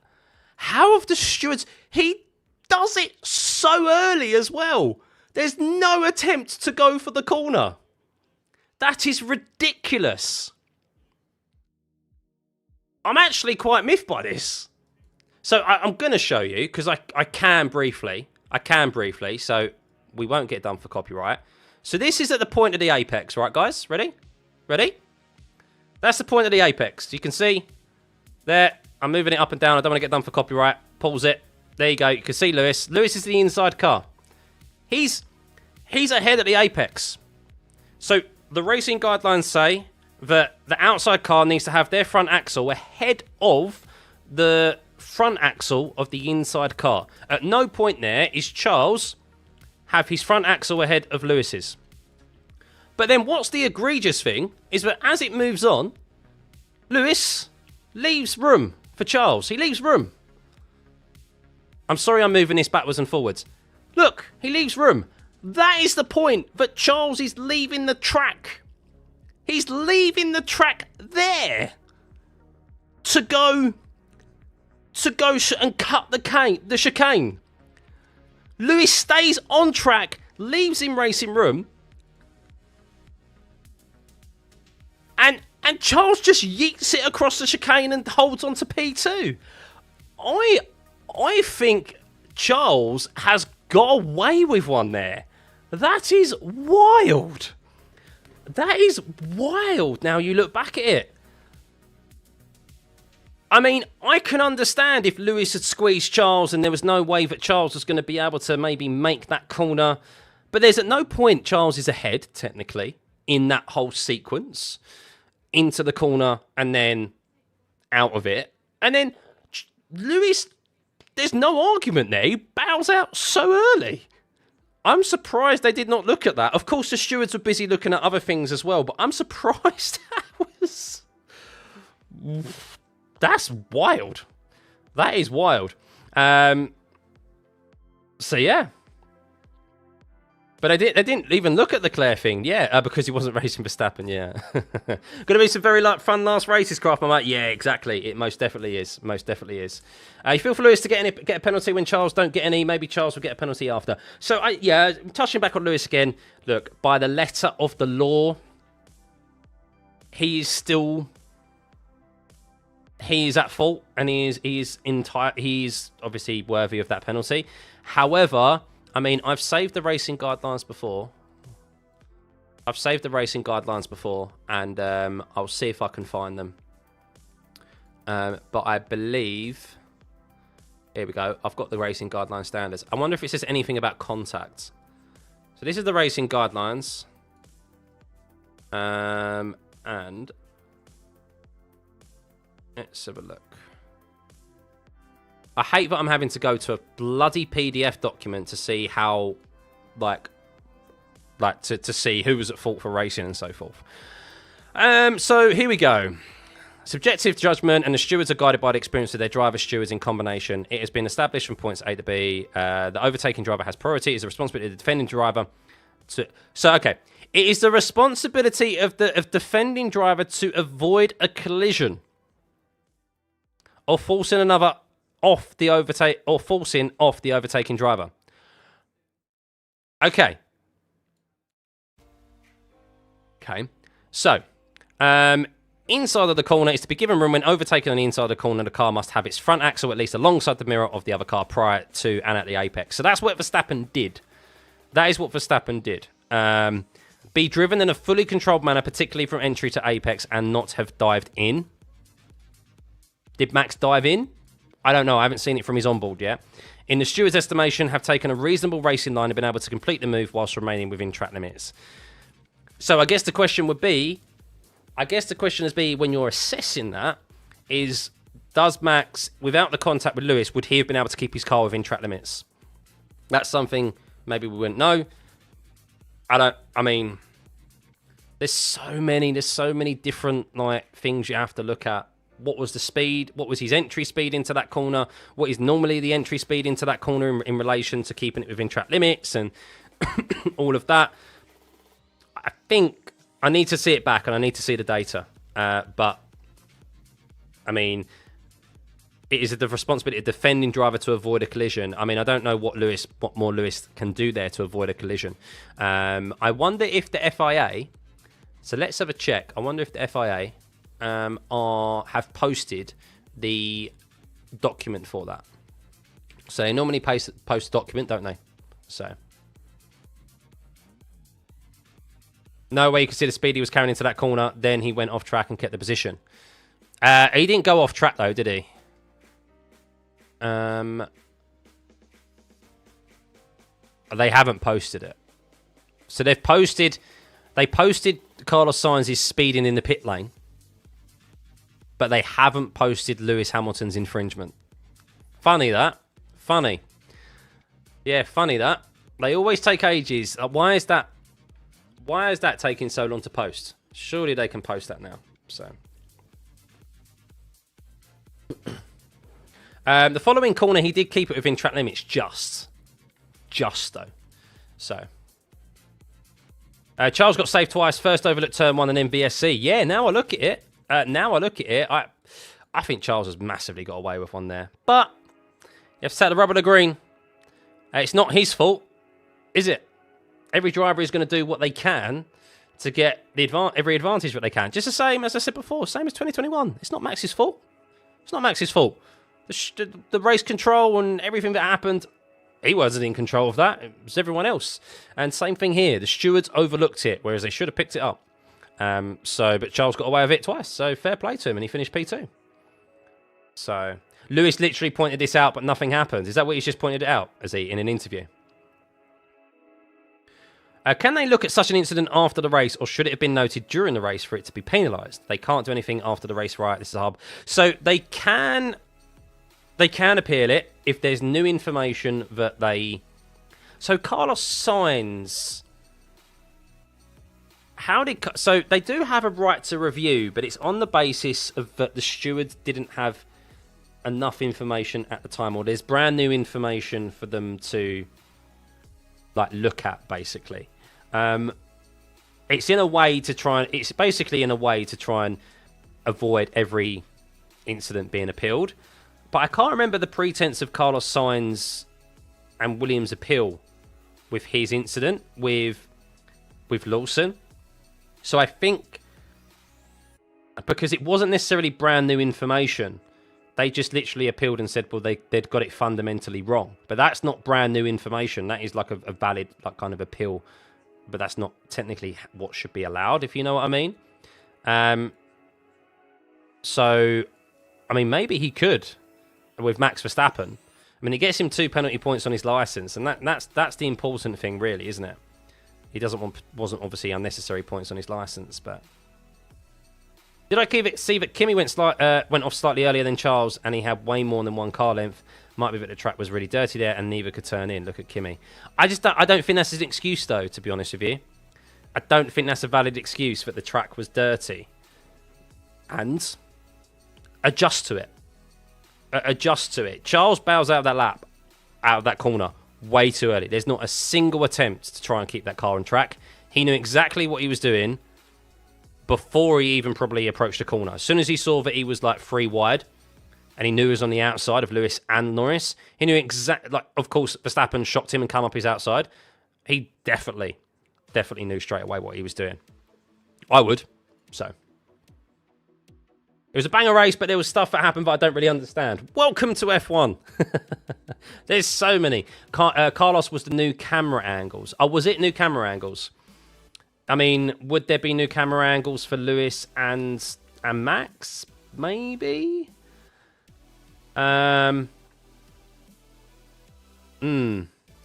How have the stewards... He does it so early as well. There's no attempt to go for the corner. That is ridiculous. I'm actually quite miffed by this. So I'm going to show you, because I can briefly. So we won't get done for copyright. So this is at the point of the apex, right, guys? Ready? Ready? That's the point of the apex. You can see... there, I'm moving it up and down. I don't want to get done for copyright. Pause it. There you go. You can see Lewis. Lewis is the inside car. He's ahead at the apex. So the racing guidelines say that the outside car needs to have their front axle ahead of the front axle of the inside car. At no point there is Charles have his front axle ahead of Lewis's. But then what's the egregious thing is that as it moves on, Lewis... leaves room for Charles. He leaves room. I'm sorry I'm moving this backwards and forwards. Look, he leaves room. That is the point that Charles is leaving the track. He's leaving the track there to go and cut the chicane. Lewis stays on track, leaves him racing room, and Charles just yeets it across the chicane and holds on to P2. I think Charles has got away with one there. That is wild. That is wild. Now you look back at it. I mean, I can understand if Lewis had squeezed Charles and there was no way that Charles was going to be able to maybe make that corner. But there's at no point Charles is ahead, technically, in that whole sequence. Into the corner and then out of it. And then Lewis, there's no argument there. He bows out so early. I'm surprised they did not look at that. Of course, the stewards were busy looking at other things as well, but I'm surprised that was... That's wild. That is wild. So, yeah. But they didn't even look at the Leclerc thing, yeah, because he wasn't racing Verstappen, yeah. Going to be some very fun last races, Craft. I'm like, yeah, exactly. It most definitely is. Most definitely is. You feel for Lewis to get a penalty when Charles don't get any. Maybe Charles will get a penalty after. So, touching back on Lewis again. Look, by the letter of the law, he is at fault, and he is obviously worthy of that penalty. However, I mean, I've saved the racing guidelines before. And I'll see if I can find them. But I believe... Here we go. I've got the racing guideline standards. I wonder if it says anything about contact. So this is the racing guidelines. And... let's have a look. I hate that I'm having to go to a bloody PDF document to see how, to see who was at fault for racing and so forth. So here we go. Subjective judgment, and the stewards are guided by the experience of their driver stewards in combination. It has been established from points A to B. The overtaking driver has priority. It is the responsibility of the defending driver to... So, okay. It is the responsibility of the defending driver to avoid a collision or forcing another off the overtake, or forcing off the overtaking driver. Okay. Okay. So, inside of the corner is to be given room. When overtaking on the inside of the corner, the car must have its front axle at least alongside the mirror of the other car prior to and at the apex. So that's what Verstappen did. That is what Verstappen did. Be driven in a fully controlled manner, particularly from entry to apex, and not have dived in. Did Max dive in? I don't know. I haven't seen it from his onboard yet. In the steward's estimation, have taken a reasonable racing line and been able to complete the move whilst remaining within track limits. So I guess the question would be, when you're assessing that, is does Max, without the contact with Lewis, would he have been able to keep his car within track limits? That's something maybe we wouldn't know. I mean, there's so many different things you have to look at. What was the speed? What was his entry speed into that corner? What is normally the entry speed into that corner in relation to keeping it within track limits and all of that? I think I need to see it back and I need to see the data. But, I mean, it is the responsibility of the defending driver to avoid a collision. I mean, I don't know what more Lewis can do there to avoid a collision. I wonder if the FIA... So let's have a check. I wonder if the FIA... have posted the document for that. So they normally post document, don't they? So no way you can see the speed he was carrying into that corner. Then he went off track and kept the position. He didn't go off track though, did he? They haven't posted it. So they posted Carlos Sainz's speeding in the pit lane. But they haven't posted Lewis Hamilton's infringement. Funny that. Funny. Yeah, funny that. They always take ages. Why is that taking so long to post? Surely they can post that now. So. The following corner, he did keep it within track limits just though. So. Charles got saved twice. First overlooked turn 1 and then VSC. Yeah, now I look at it. I think Charles has massively got away with one there. But you have to take the rubber to green. It's not his fault, is it? Every driver is going to do what they can to get every advantage that they can. Just the same as I said before, same as 2021. It's not Max's fault. It's not Max's fault. The race control and everything that happened, he wasn't in control of that. It was everyone else. And same thing here. The stewards overlooked it, whereas they should have picked it up. But Charles got away with it twice, so fair play to him, and he finished P2. So, Lewis literally pointed this out, but nothing happened. Is that what he's just pointed it out, as he in an interview? Can they look at such an incident after the race, or should it have been noted during the race for it to be penalised? They can't do anything after the race, right? This is hard. So, they can appeal it if there's new information that they... So, Carlos Sainz... So they do have a right to review, but it's on the basis of that the stewards didn't have enough information at the time, or there's brand new information for them to look at, basically. It's basically in a way to try and avoid every incident being appealed. But I can't remember the pretense of Carlos Sainz and Williams' appeal with his incident with Lawson. So I think, because it wasn't necessarily brand new information, they just literally appealed and said, well, they'd got it fundamentally wrong. But that's not brand new information. That is like a valid kind of appeal. But that's not technically what should be allowed, if you know what I mean. So, I mean, maybe he could with Max Verstappen. I mean, it gets him 2 penalty points on his licence. And that's the important thing, really, isn't it? He wasn't obviously unnecessary points on his license, but did I see that Kimi went off slightly earlier than Charles, and he had way more than one car length? Might be that the track was really dirty there, and neither could turn in. Look at Kimi. I don't think that's an excuse, though. To be honest with you, I don't think that's a valid excuse that the track was dirty. And adjust to it. Adjust to it. Charles bows out of that lap, out of that corner, way too early. There's not a single attempt to try and keep that car on track. He knew exactly what he was doing before he even probably approached the corner. As soon as he saw that he was like 3 wide, and he knew he was on the outside of Lewis and Norris, he knew exactly, like, of course, Verstappen shocked him and come up his outside. He definitely knew straight away what he was doing. I would, so. It was a banger race, but there was stuff that happened that I don't really understand. Welcome to F1. There's so many. Carlos was the new camera angles. Oh, was it new camera angles? I mean, would there be new camera angles for Lewis and Max? Maybe?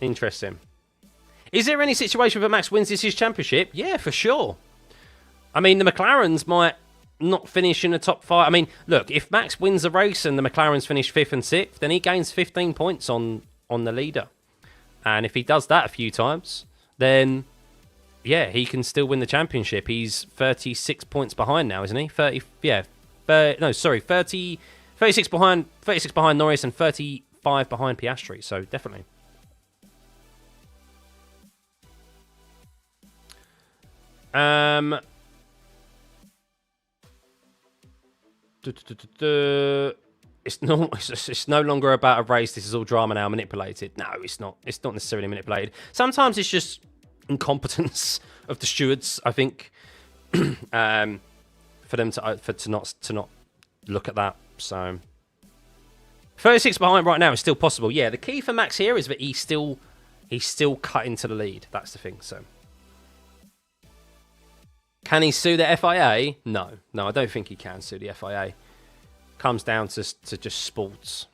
Interesting. Is there any situation where Max wins this year's championship? Yeah, for sure. I mean, the McLarens might not finish in the top 5. I mean, look, if Max wins the race and the McLarens finish 5th and 6th, then he gains 15 points on the leader. And if he does that a few times, then, yeah, he can still win the championship. He's 36 points behind now, isn't he? 36 behind Norris and 35 behind Piastri, so definitely. It's no longer about a race. This is all drama now, manipulated. No, it's not. It's not necessarily manipulated. Sometimes it's just incompetence of the stewards, I think, for them to not look at that. So 36 behind right now is still possible. Yeah, the key for Max here is that he's still cut into the lead. That's the thing. So can he sue the FIA? No, I don't think he can sue the FIA. Comes down to just sports.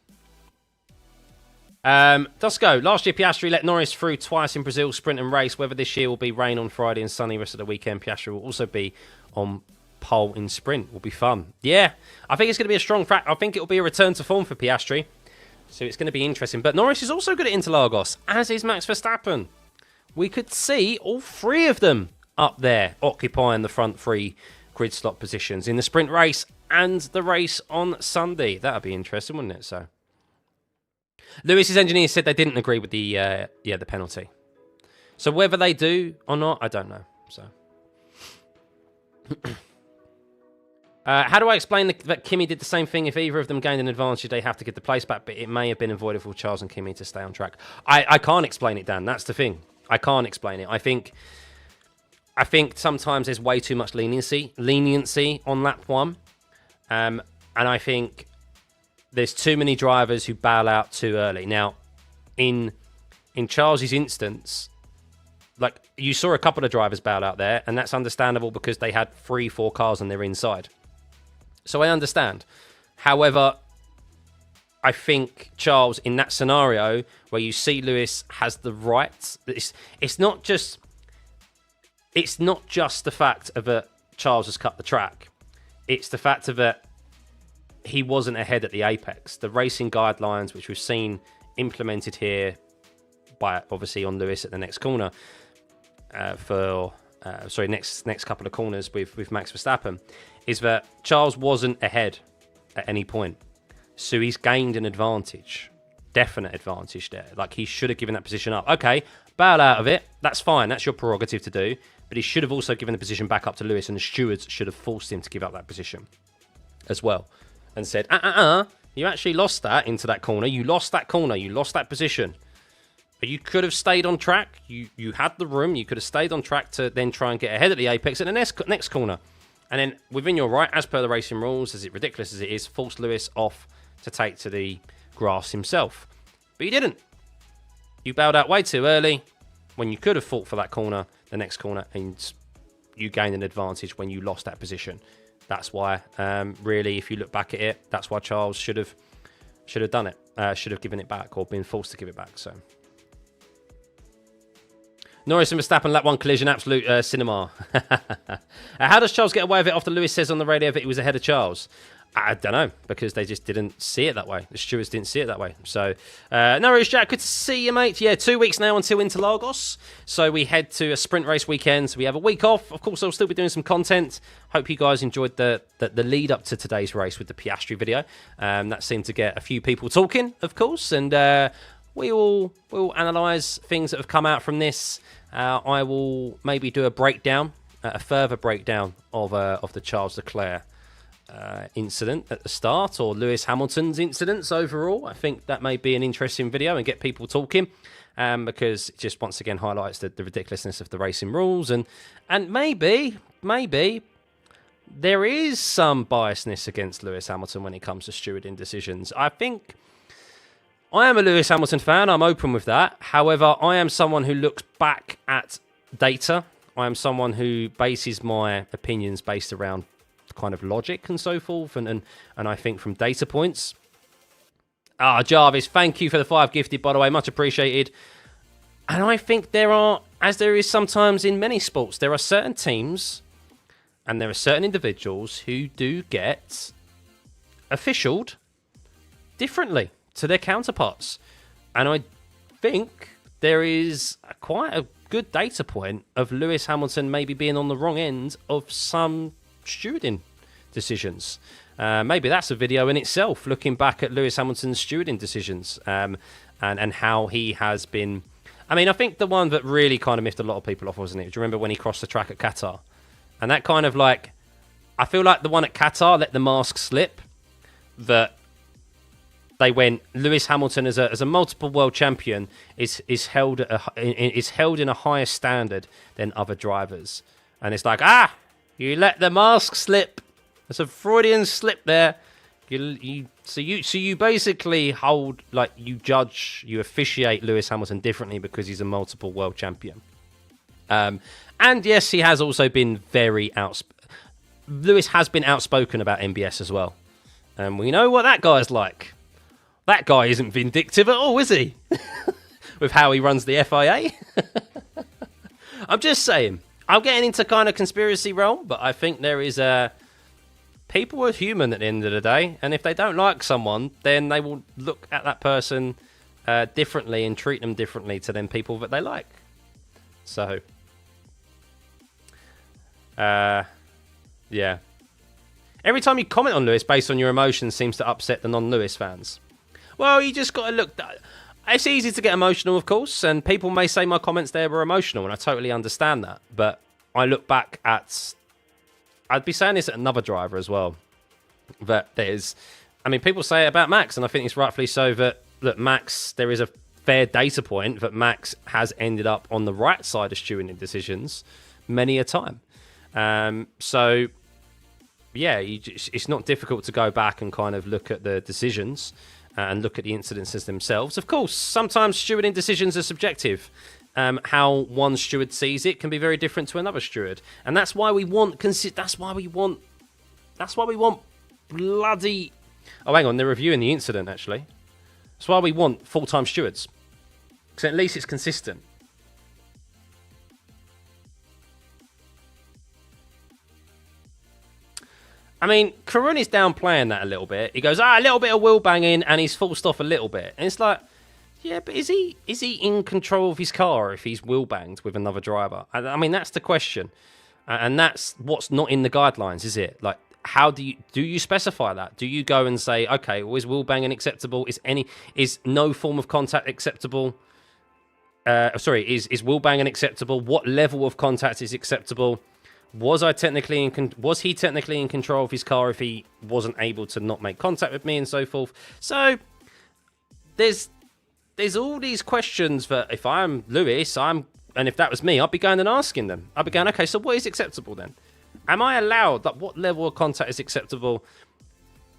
Dusko, last year Piastri let Norris through twice in Brazil sprint and race. Whether this year will be rain on Friday and sunny rest of the weekend, Piastri will also be on pole in sprint. Will be fun. Yeah, I think it's going to be a strong track. I think it will be a return to form for Piastri. So it's going to be interesting. But Norris is also good at Interlagos, as is Max Verstappen. We could see all 3 of them up there occupying the front 3 grid slot positions in the sprint race and the race on Sunday. That would be interesting, wouldn't it? So Lewis's engineers said they didn't agree with the penalty. So whether they do or not, I don't know. So how do I explain that Kimi did the same thing? If either of them gained an advantage, they have to get the place back, but it may have been avoidable for Charles and Kimi to stay on track. I can't explain it, Dan. That's the thing. I can't explain it. I think sometimes there's way too much leniency on lap 1. And I think there's too many drivers who bail out too early. Now, in Charles's instance, like, you saw a couple of drivers bail out there, and that's understandable because they had 3-4 cars on their inside. So I understand. However, I think Charles, in that scenario where you see Lewis has the right, it's not just the fact of that Charles has cut the track. It's the fact of that he wasn't ahead at the apex. The racing guidelines, which we've seen implemented here by, obviously, on Lewis at the next corner, next couple of corners with Max Verstappen, is that Charles wasn't ahead at any point. So he's gained an advantage, definite advantage there. Like, he should have given that position up. Okay, bail out of it. That's fine. That's your prerogative to do. But he should have also given the position back up to Lewis, and the stewards should have forced him to give up that position as well. And said, you actually lost that into that corner. You lost that corner. You lost that position. But you could have stayed on track. You had the room. You could have stayed on track to then try and get ahead at the apex at the next corner. And then, within your right, as per the racing rules, as ridiculous as it is, force Lewis off to take to the grass himself. But you didn't. You bailed out way too early when you could have fought for that corner, the next corner, and you gained an advantage when you lost that position. That's why, really, if you look back at it, that's why Charles should have done it. Should have given it back or been forced to give it back. So Norris and Verstappen lap 1 collision, absolute cinema. How does Charles get away with it after Lewis says on the radio that he was ahead of Charles? I don't know, because they just didn't see it that way. The stewards didn't see it that way. So, no worries, Jack. Good to see you, mate. Yeah, 2 weeks now until Interlagos. So we head to a sprint race weekend. So we have a week off. Of course, I'll still be doing some content. Hope you guys enjoyed the lead up to today's race with the Piastri video. That seemed to get a few people talking, of course. And we'll analyse things that have come out from this. I will maybe do a breakdown, a further breakdown of the Charles Leclerc incident at the start, or Lewis Hamilton's incidents overall. I think that may be an interesting video and get people talking, because it just once again highlights the ridiculousness of the racing rules, and maybe there is some biasness against Lewis Hamilton when it comes to stewarding decisions. I think I am a Lewis Hamilton fan. I'm open with that. However, I am someone who looks back at data. I am someone who bases my opinions based around kind of logic and so forth, and I think from data points. Jarvis, thank you for the 5 gifted, by the way, much appreciated. And I think there are, as there is sometimes in many sports, there are certain teams and there are certain individuals who do get officialed differently to their counterparts, and I think there is quite a good data point of Lewis Hamilton maybe being on the wrong end of some stewarding decisions. Maybe that's a video in itself, looking back at Lewis Hamilton's stewarding decisions, and how he has been. I mean, I think the one that really kind of miffed a lot of people off, wasn't it? Do you remember when he crossed the track at Qatar? And that kind of like, I feel like the one at Qatar let the mask slip, that they went, Lewis Hamilton as a multiple world champion is held in a higher standard than other drivers, and it's like, you let the mask slip. There's a Freudian slip there. So you basically hold, like, you officiate Lewis Hamilton differently because he's a multiple world champion. And yes, he has also been Lewis has been outspoken about MBS as well. And we know what that guy's like. That guy isn't vindictive at all, is he? With how he runs the FIA. I'm just saying. I'm getting into kind of conspiracy realm, but I think there is people are human at the end of the day, and if they don't like someone, then they will look at that person differently and treat them differently to them people that they like. So, yeah. Every time you comment on Lewis based on your emotions seems to upset the non-Lewis fans. Well, you just got to look. It's easy to get emotional, of course, and people may say my comments there were emotional, and I totally understand that. But I look back at, I'd be saying this at another driver as well, that people say it about Max, and I think it's rightfully so, that Max, there is a fair data point that Max has ended up on the right side of stewarding decisions many a time. So, yeah, it's not difficult to go back and kind of look at the decisions and look at the incidences themselves. Of course, sometimes stewarding decisions are subjective. How one steward sees it can be very different to another steward, and that's why we want. That's why we want bloody. Oh, hang on, they're reviewing the incident actually. That's why we want full-time stewards, because at least it's consistent. I mean, Karun is downplaying that a little bit. He goes, a little bit of wheel banging, and he's forced off a little bit. And it's like, yeah, but is he in control of his car if he's wheel banged with another driver? I mean, that's the question. And that's what's not in the guidelines, is it? Like, how do you specify that? Do you go and say, okay, well, is wheel banging acceptable? Is no form of contact acceptable? Is wheel banging acceptable? What level of contact is acceptable? Was he technically in control of his car if he wasn't able to not make contact with me and so forth? So there's all these questions that if I'm Lewis, and if that was me, I'd be going and asking them. I'd be going, okay, so what is acceptable then? Am I allowed, like, what level of contact is acceptable?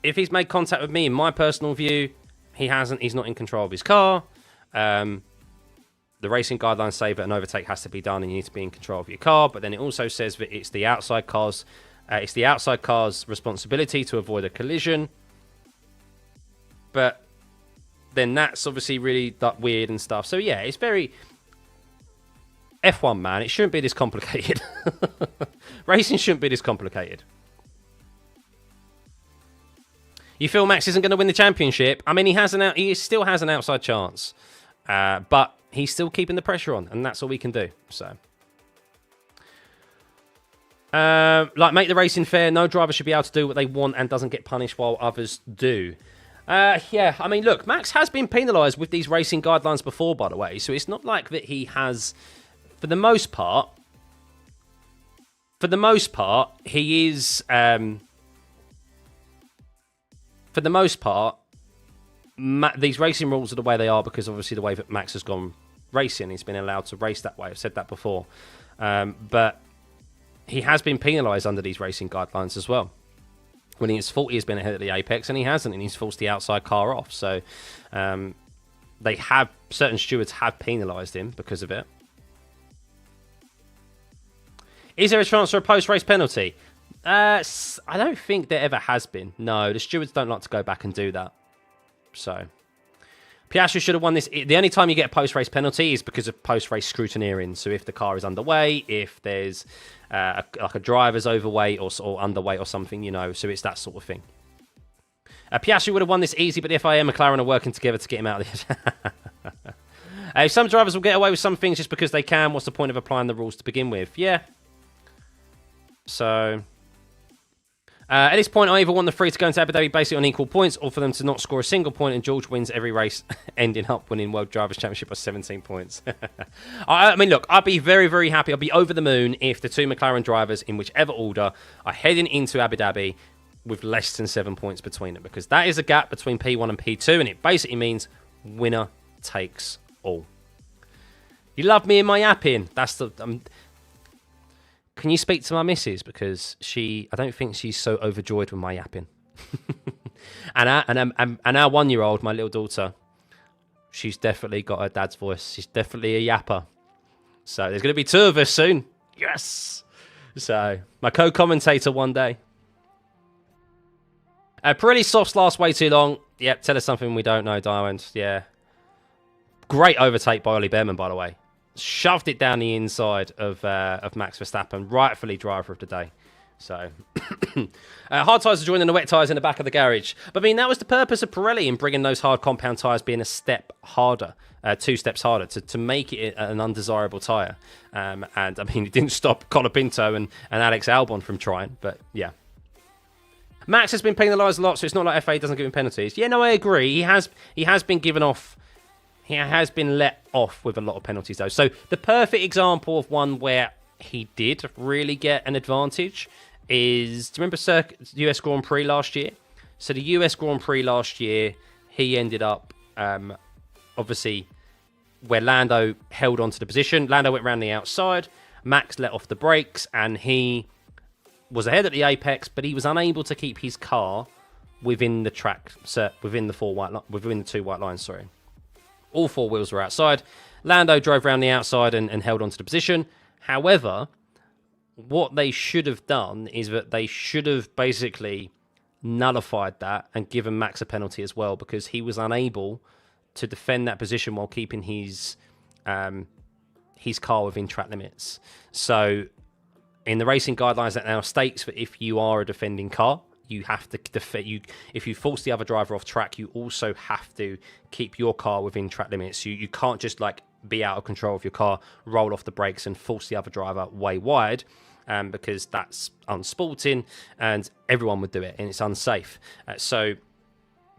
If he's made contact with me, in my personal view, he's not in control of his car. The racing guidelines say that an overtake has to be done and you need to be in control of your car, but then it also says that it's the outside car's responsibility to avoid a collision. But then that's obviously really weird and stuff. So yeah, it's very F1, man. It shouldn't be this complicated. Racing shouldn't be this complicated. You feel Max isn't going to win the championship? I mean, he still has an outside chance, but he's still keeping the pressure on, and that's all we can do. So, make the racing fair. No driver should be able to do what they want and doesn't get punished while others do. Yeah, I mean, look, Max has been penalised with these racing guidelines before, by the way, so it's not like that he has, for the most part, he is, for the most part, these racing rules are the way they are because obviously the way that Max has gone racing, he's been allowed to race that way. I've said that before. But he has been penalised under these racing guidelines as well. When he is fault, he has been ahead at the apex, and he hasn't, and he's forced the outside car off. So certain stewards have penalised him because of it. Is there a chance for a post-race penalty? I don't think there ever has been. No, the stewards don't like to go back and do that. So, Piastri should have won this. The only time you get a post-race penalty is because of post-race scrutineering. So if the car is underway, if there's a driver's overweight or underweight or something, you know, so it's that sort of thing. Piastri would have won this easy, but the FIA and McLaren are working together to get him out of this. Some drivers will get away with some things just because they can. What's the point of applying the rules to begin with? Yeah. So, at this point, I either want the three to go into Abu Dhabi basically on equal points or for them to not score a single point and George wins every race, ending up winning World Drivers' Championship by 17 points. I mean, look, I'd be very, very happy. I'd be over the moon if the two McLaren drivers, in whichever order, are heading into Abu Dhabi with less than 7 points between them, because that is a gap between P1 and P2, and it basically means winner takes all. You love me in my yapping. That's the... Can you speak to my missus? Because I don't think she's so overjoyed with my yapping. and our 1-year-old, my little daughter, she's definitely got her dad's voice. She's definitely a yapper. So there's going to be two of us soon. Yes! So, my co-commentator one day. Pirelli softs last way too long. Yep, tell us something we don't know, Diamond. Yeah. Great overtake by Ollie Behrman, by the way. Shoved it down the inside of Max Verstappen, rightfully driver of the day. So, hard tyres are joining the wet tyres in the back of the garage. But I mean, that was the purpose of Pirelli in bringing those hard compound tyres being a step harder, 2 steps harder, to make it an undesirable tyre. And I mean, it didn't stop Colapinto and Alex Albon from trying, but yeah. Max has been penalised a lot, so it's not like FA doesn't give him penalties. Yeah, no, I agree. He has been given off. He has been let off with a lot of penalties, though. So the perfect example of one where he did really get an advantage is, do you remember US Grand Prix last year? So the US Grand Prix last year, he ended up, obviously, where Lando held onto the position. Lando went around the outside. Max let off the brakes, and he was ahead at the apex, but he was unable to keep his car within the track, within the two white lines. Sorry. All 4 wheels were outside. Lando drove around the outside and held onto the position. However, what they should have done is that they should have basically nullified that and given Max a penalty as well, because he was unable to defend that position while keeping his car within track limits. So, in the racing guidelines, that now states that if you are a defending car, you have to defend. If you force the other driver off track, you also have to keep your car within track limits. You can't just be out of control of your car, roll off the brakes, and force the other driver way wide, because that's unsporting, and everyone would do it, and it's unsafe. So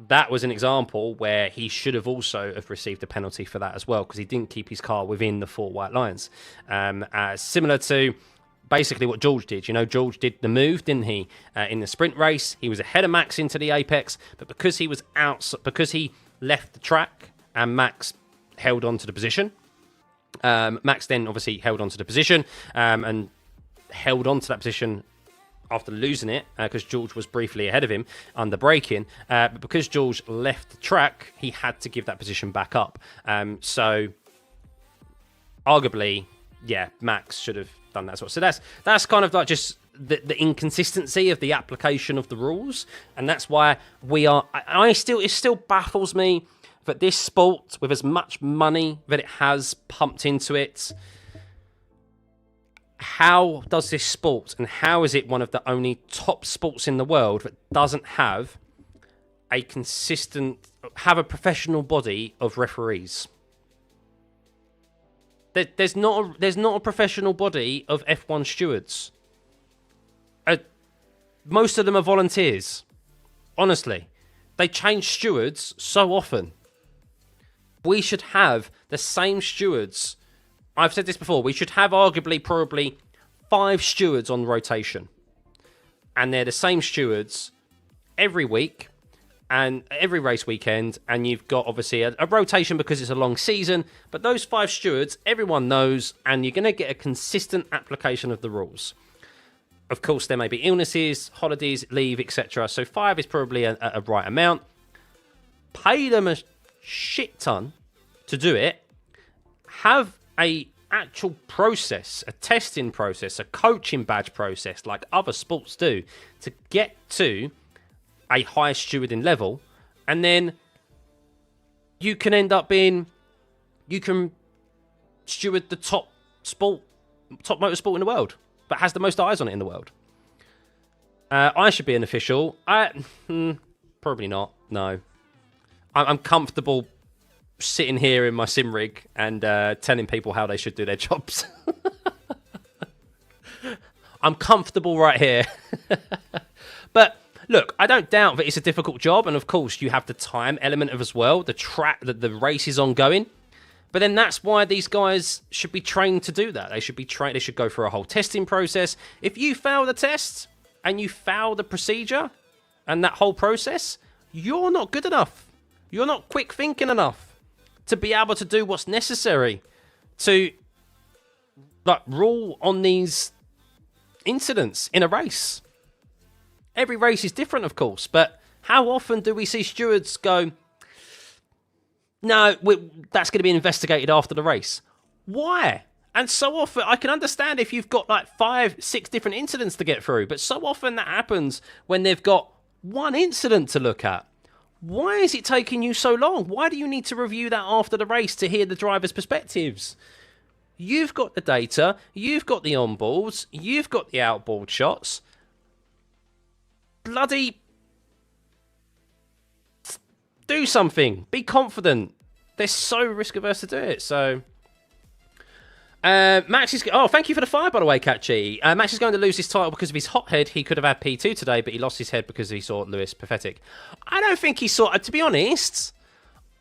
that was an example where he should have also have received a penalty for that as well, because he didn't keep his car within the 4 white lines. Similar to basically what George did. You know, George did the move, didn't he? In the sprint race, he was ahead of Max into the apex, but because he was because he left the track and Max held on to the position, Max then obviously held on to the position and held on to that position after losing it, because George was briefly ahead of him under braking. But because George left the track, he had to give that position back up. So, arguably, yeah, Max should have done that as well. So that's kind of like just the inconsistency of the application of the rules, and that's why it still baffles me that this sport, with as much money that it has pumped into it, how does this sport, and how is it one of the only top sports in the world that doesn't have have a professional body of referees. There's not a professional body of F1 stewards. Most of them are volunteers. Honestly, they change stewards so often. We should have the same stewards. I've said this before. We should have arguably probably 5 stewards on rotation. And they're the same stewards every week and every race weekend. And you've got obviously a rotation because it's a long season. But those 5 stewards, everyone knows, and you're going to get a consistent application of the rules. Of course, there may be illnesses, holidays, leave, etc. So 5 is probably a right amount. Pay them a shit ton to do it. Have a actual process, a testing process, a coaching badge process like other sports do to get to a high stewarding level. And then you can end up you can steward the top motorsport in the world, but has the most eyes on it in the world. I should be an official. Probably not. No. I'm comfortable sitting here in my sim rig and telling people how they should do their jobs. I'm comfortable right here. But look, I don't doubt that it's a difficult job, and of course you have the time element of as well. The track, the race is ongoing. But then that's why these guys should be trained to do that. They should be trained. They should go through a whole testing process. If you fail the test and you fail the procedure and that whole process, you're not good enough. You're not quick thinking enough to be able to do what's necessary to rule on these incidents in a race. Every race is different, of course, but how often do we see stewards go, no, that's going to be investigated after the race? Why? And so often, I can understand if you've got 5, 6 different incidents to get through, but so often that happens when they've got one incident to look at. Why is it taking you so long? Why do you need to review that after the race to hear the driver's perspectives? You've got the data, you've got the onboards, you've got the outboard shots. Bloody do something. Be confident. They're so risk averse to do it. So Max is... Oh, thank you for the fire, by the way, Catchy. Max is going to lose his title because of his hot head. He could have had P2 today, but he lost his head because he saw Lewis pathetic. I don't think he saw... To be honest,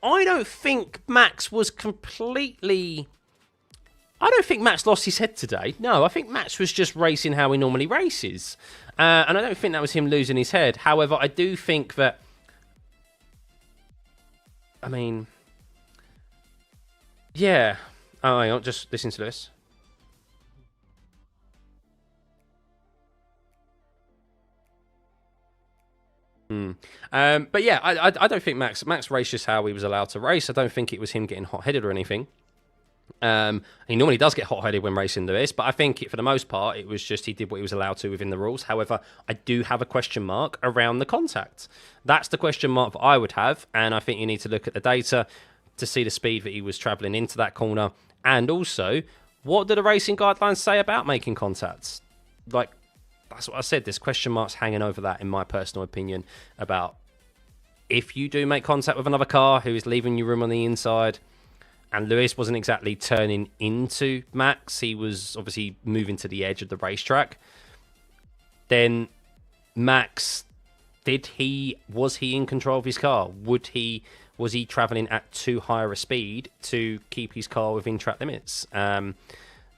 I don't think Max was completely... I don't think Max lost his head today. No, I think Max was just racing how he normally races. And I don't think that was him losing his head. However, I do think that... I mean... Yeah... Oh, hang on, just listen to this. But yeah, I don't think Max raced just how he was allowed to race. I don't think it was him getting hot-headed or anything. He normally does get hot-headed when racing Lewis, but I think for the most part, it was just he did what he was allowed to within the rules. However, I do have a question mark around the contact. That's the question mark that I would have, and I think you need to look at the data to see the speed that he was travelling into that corner. And also, what do the racing guidelines say about making contacts? That's what I said. There's question marks hanging over that, in my personal opinion, about if you do make contact with another car who is leaving you room on the inside, and Lewis wasn't exactly turning into Max, he was obviously moving to the edge of the racetrack, then Max, was he in control of his car? Was he travelling at too high a speed to keep his car within track limits? And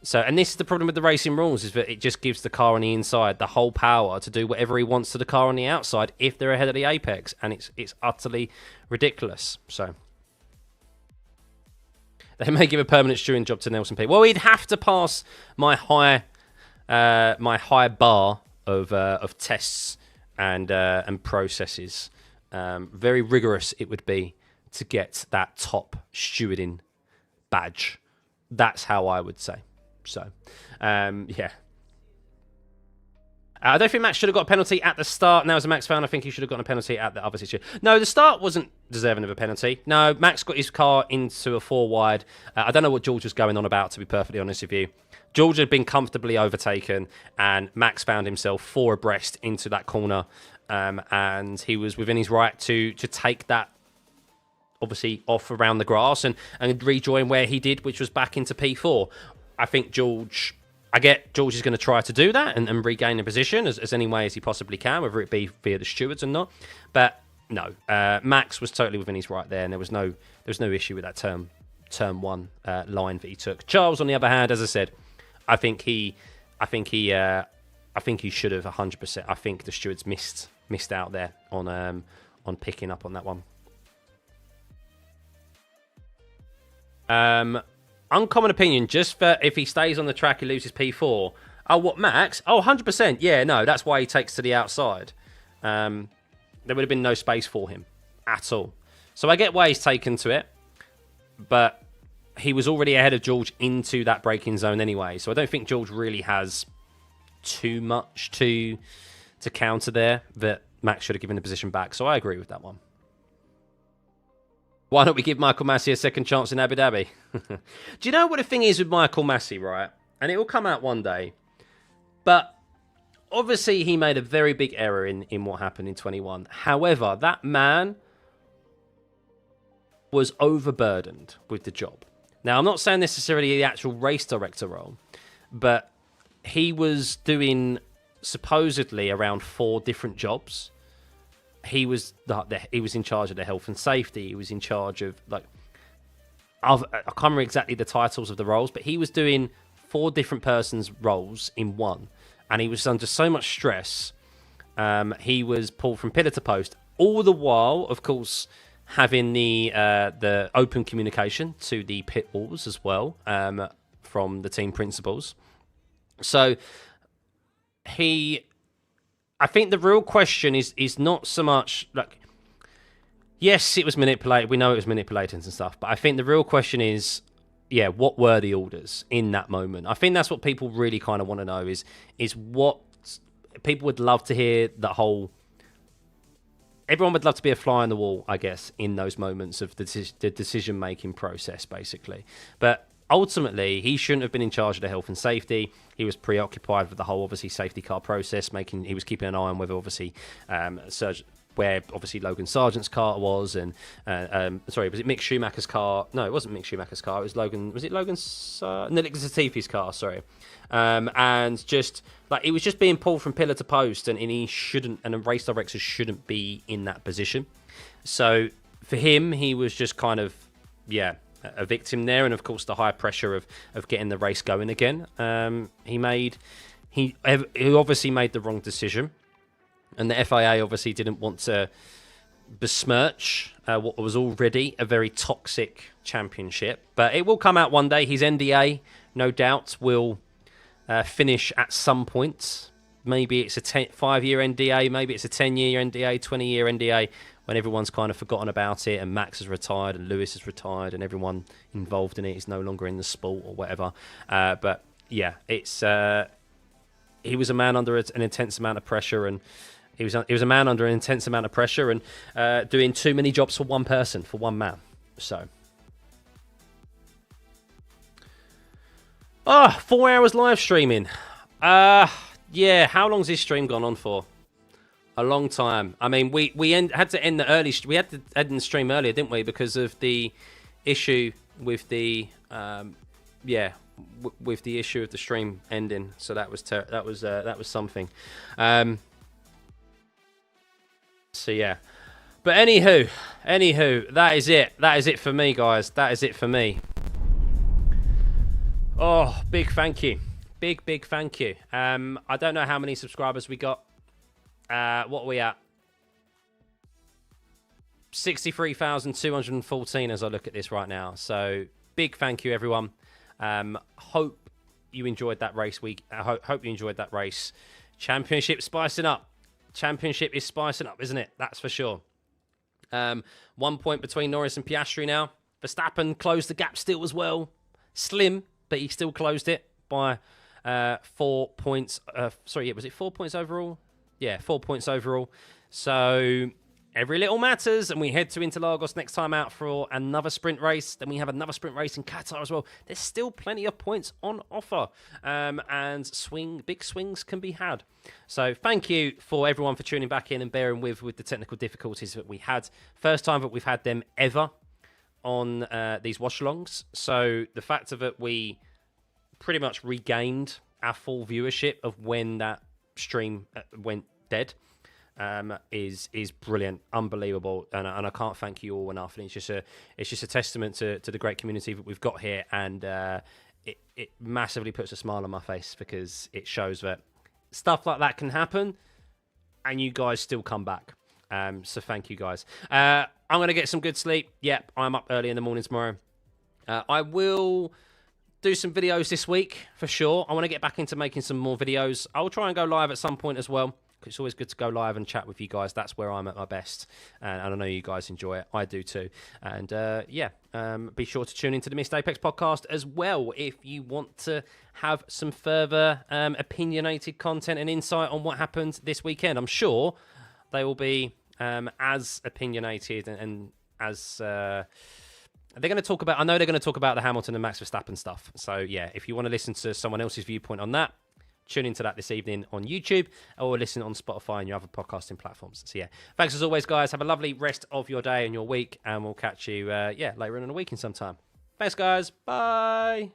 this is the problem with the racing rules, is that it just gives the car on the inside the whole power to do whatever he wants to the car on the outside if they're ahead of the apex, and it's utterly ridiculous. So they may give a permanent stewarding job to Nelson P. Well, he'd have to pass my high bar of tests and processes. Very rigorous it would be to get that top stewarding badge. That's how I would say. So, yeah. I don't think Max should have got a penalty at the start. Now, as a Max fan, I think he should have gotten a penalty at the other situation. No, the start wasn't deserving of a penalty. No, Max got his car into a 4 wide. I don't know what George was going on about, to be perfectly honest with you. George had been comfortably overtaken, and Max found himself 4 abreast into that corner. and he was within his right to take that, obviously, off around the grass and rejoin where he did, which was back into P4. I think George is going to try to do that and regain the position as any way as he possibly can, whether it be via the stewards or not. But no, Max was totally within his right there, and there was no issue with that turn one line that he took. Charles, on the other hand, as I said, I think he should have 100%. I think the stewards missed out there on picking up on that one. Uncommon opinion, just for if he stays on the track, he loses P4. Oh, what, Max? Oh, 100%. Yeah, no, that's why he takes to the outside. There would have been no space for him at all. So I get why he's taken to it, but he was already ahead of George into that braking zone anyway. So I don't think George really has too much to counter there that Max should have given the position back. So I agree with that one. Why don't we give Michael Massey a second chance in Abu Dhabi? Do you know what the thing is with Michael Massey, right? And it will come out one day. But obviously he made a very big error in what happened in 21. However, that man was overburdened with the job. Now, I'm not saying necessarily the actual race director role, but he was doing supposedly around 4 different jobs. He was in charge of the health and safety. He was in charge of, I can't remember exactly the titles of the roles, but he was doing 4 different persons' roles in one. And he was under so much stress. He was pulled from pillar to post. All the while, of course, having the open communication to the pit walls as well from the team principals. So I think the real question is not so much yes, it was manipulated. We know it was manipulated and stuff, but I think the real question is, what were the orders in that moment? I think that's what people really kind of want to know is what people would love to hear. Everyone would love to be a fly on the wall, I guess, in those moments of the decision-making process, basically. But ultimately, he shouldn't have been in charge of the health and safety. He was preoccupied with the whole, obviously, safety car process. He was keeping an eye on whether, obviously, where obviously Logan Sargent's car was, and sorry, was it Mick Schumacher's car? No, it wasn't Mick Schumacher's car. It was Logan. Was it Logan? No, Nick Latifi's car. Sorry, and just it was just being pulled from pillar to post, and he shouldn't, and the race director shouldn't be in that position. So for him, he was just kind of a victim there, and of course the high pressure of getting the race going again. He obviously made the wrong decision, and the FIA obviously didn't want to besmirch what was already a very toxic championship. But it will come out one day. His NDA, no doubt, will finish at some point. Maybe it's a 5-year NDA, maybe it's a 10-year NDA, 20-year NDA, when everyone's kind of forgotten about it, and Max has retired, and Lewis has retired, and everyone involved in it is no longer in the sport or whatever. But yeah, it's he was a man under an intense amount of pressure, and he was a man under an intense amount of pressure, and doing too many jobs for one person, for one man. So, 4 hours live streaming. Yeah, how long's this stream gone on for? A long time. I mean, we had to end we had to end the stream earlier, didn't we? Because of the issue with the with the issue of the stream ending. So that was something. So yeah. But anywho, that is it. That is it for me, guys. That is it for me. Oh, big thank you. Big thank you. I don't know how many subscribers we got. What are we at? 63,214 as I look at this right now. So big thank you, everyone. Hope you enjoyed that race week. I hope you enjoyed that race. Championship spicing up. Championship is spicing up, isn't it? That's for sure. 1 point between Norris and Piastri now. Verstappen closed the gap still as well. Slim, but he still closed it by 4 points. Was it 4 points overall? Yeah, 4 points overall. So, every little matters, and we head to Interlagos next time out for another sprint race. Then we have another sprint race in Qatar as well. There's still plenty of points on offer, and big swings can be had. So thank you for everyone for tuning back in and bearing with the technical difficulties that we had. First time that we've had them ever on these watchalongs. So the fact of it, we pretty much regained our full viewership of when that stream went dead. Is brilliant, unbelievable, and I can't thank you all enough. And it's just a testament to the great community that we've got here, and it massively puts a smile on my face because it shows that stuff like that can happen, and you guys still come back. So thank you guys. I'm gonna get some good sleep. Yep, I'm up early in the morning tomorrow. I will do some videos this week for sure. I want to get back into making some more videos. I'll try and go live at some point as well. It's always good to go live and chat with you guys. That's where I'm at my best. And I know you guys enjoy it. I do too. And be sure to tune into the Missed Apex podcast as well if you want to have some further opinionated content and insight on what happened this weekend. I'm sure they will be as opinionated and as... they're going to talk about... I know they're going to talk about the Hamilton and Max Verstappen stuff. So, yeah, if you want to listen to someone else's viewpoint on that, tune into that this evening on YouTube or listen on Spotify and your other podcasting platforms. So, yeah, thanks as always, guys. Have a lovely rest of your day and your week, and we'll catch you, later in the week in some time. Thanks, guys. Bye.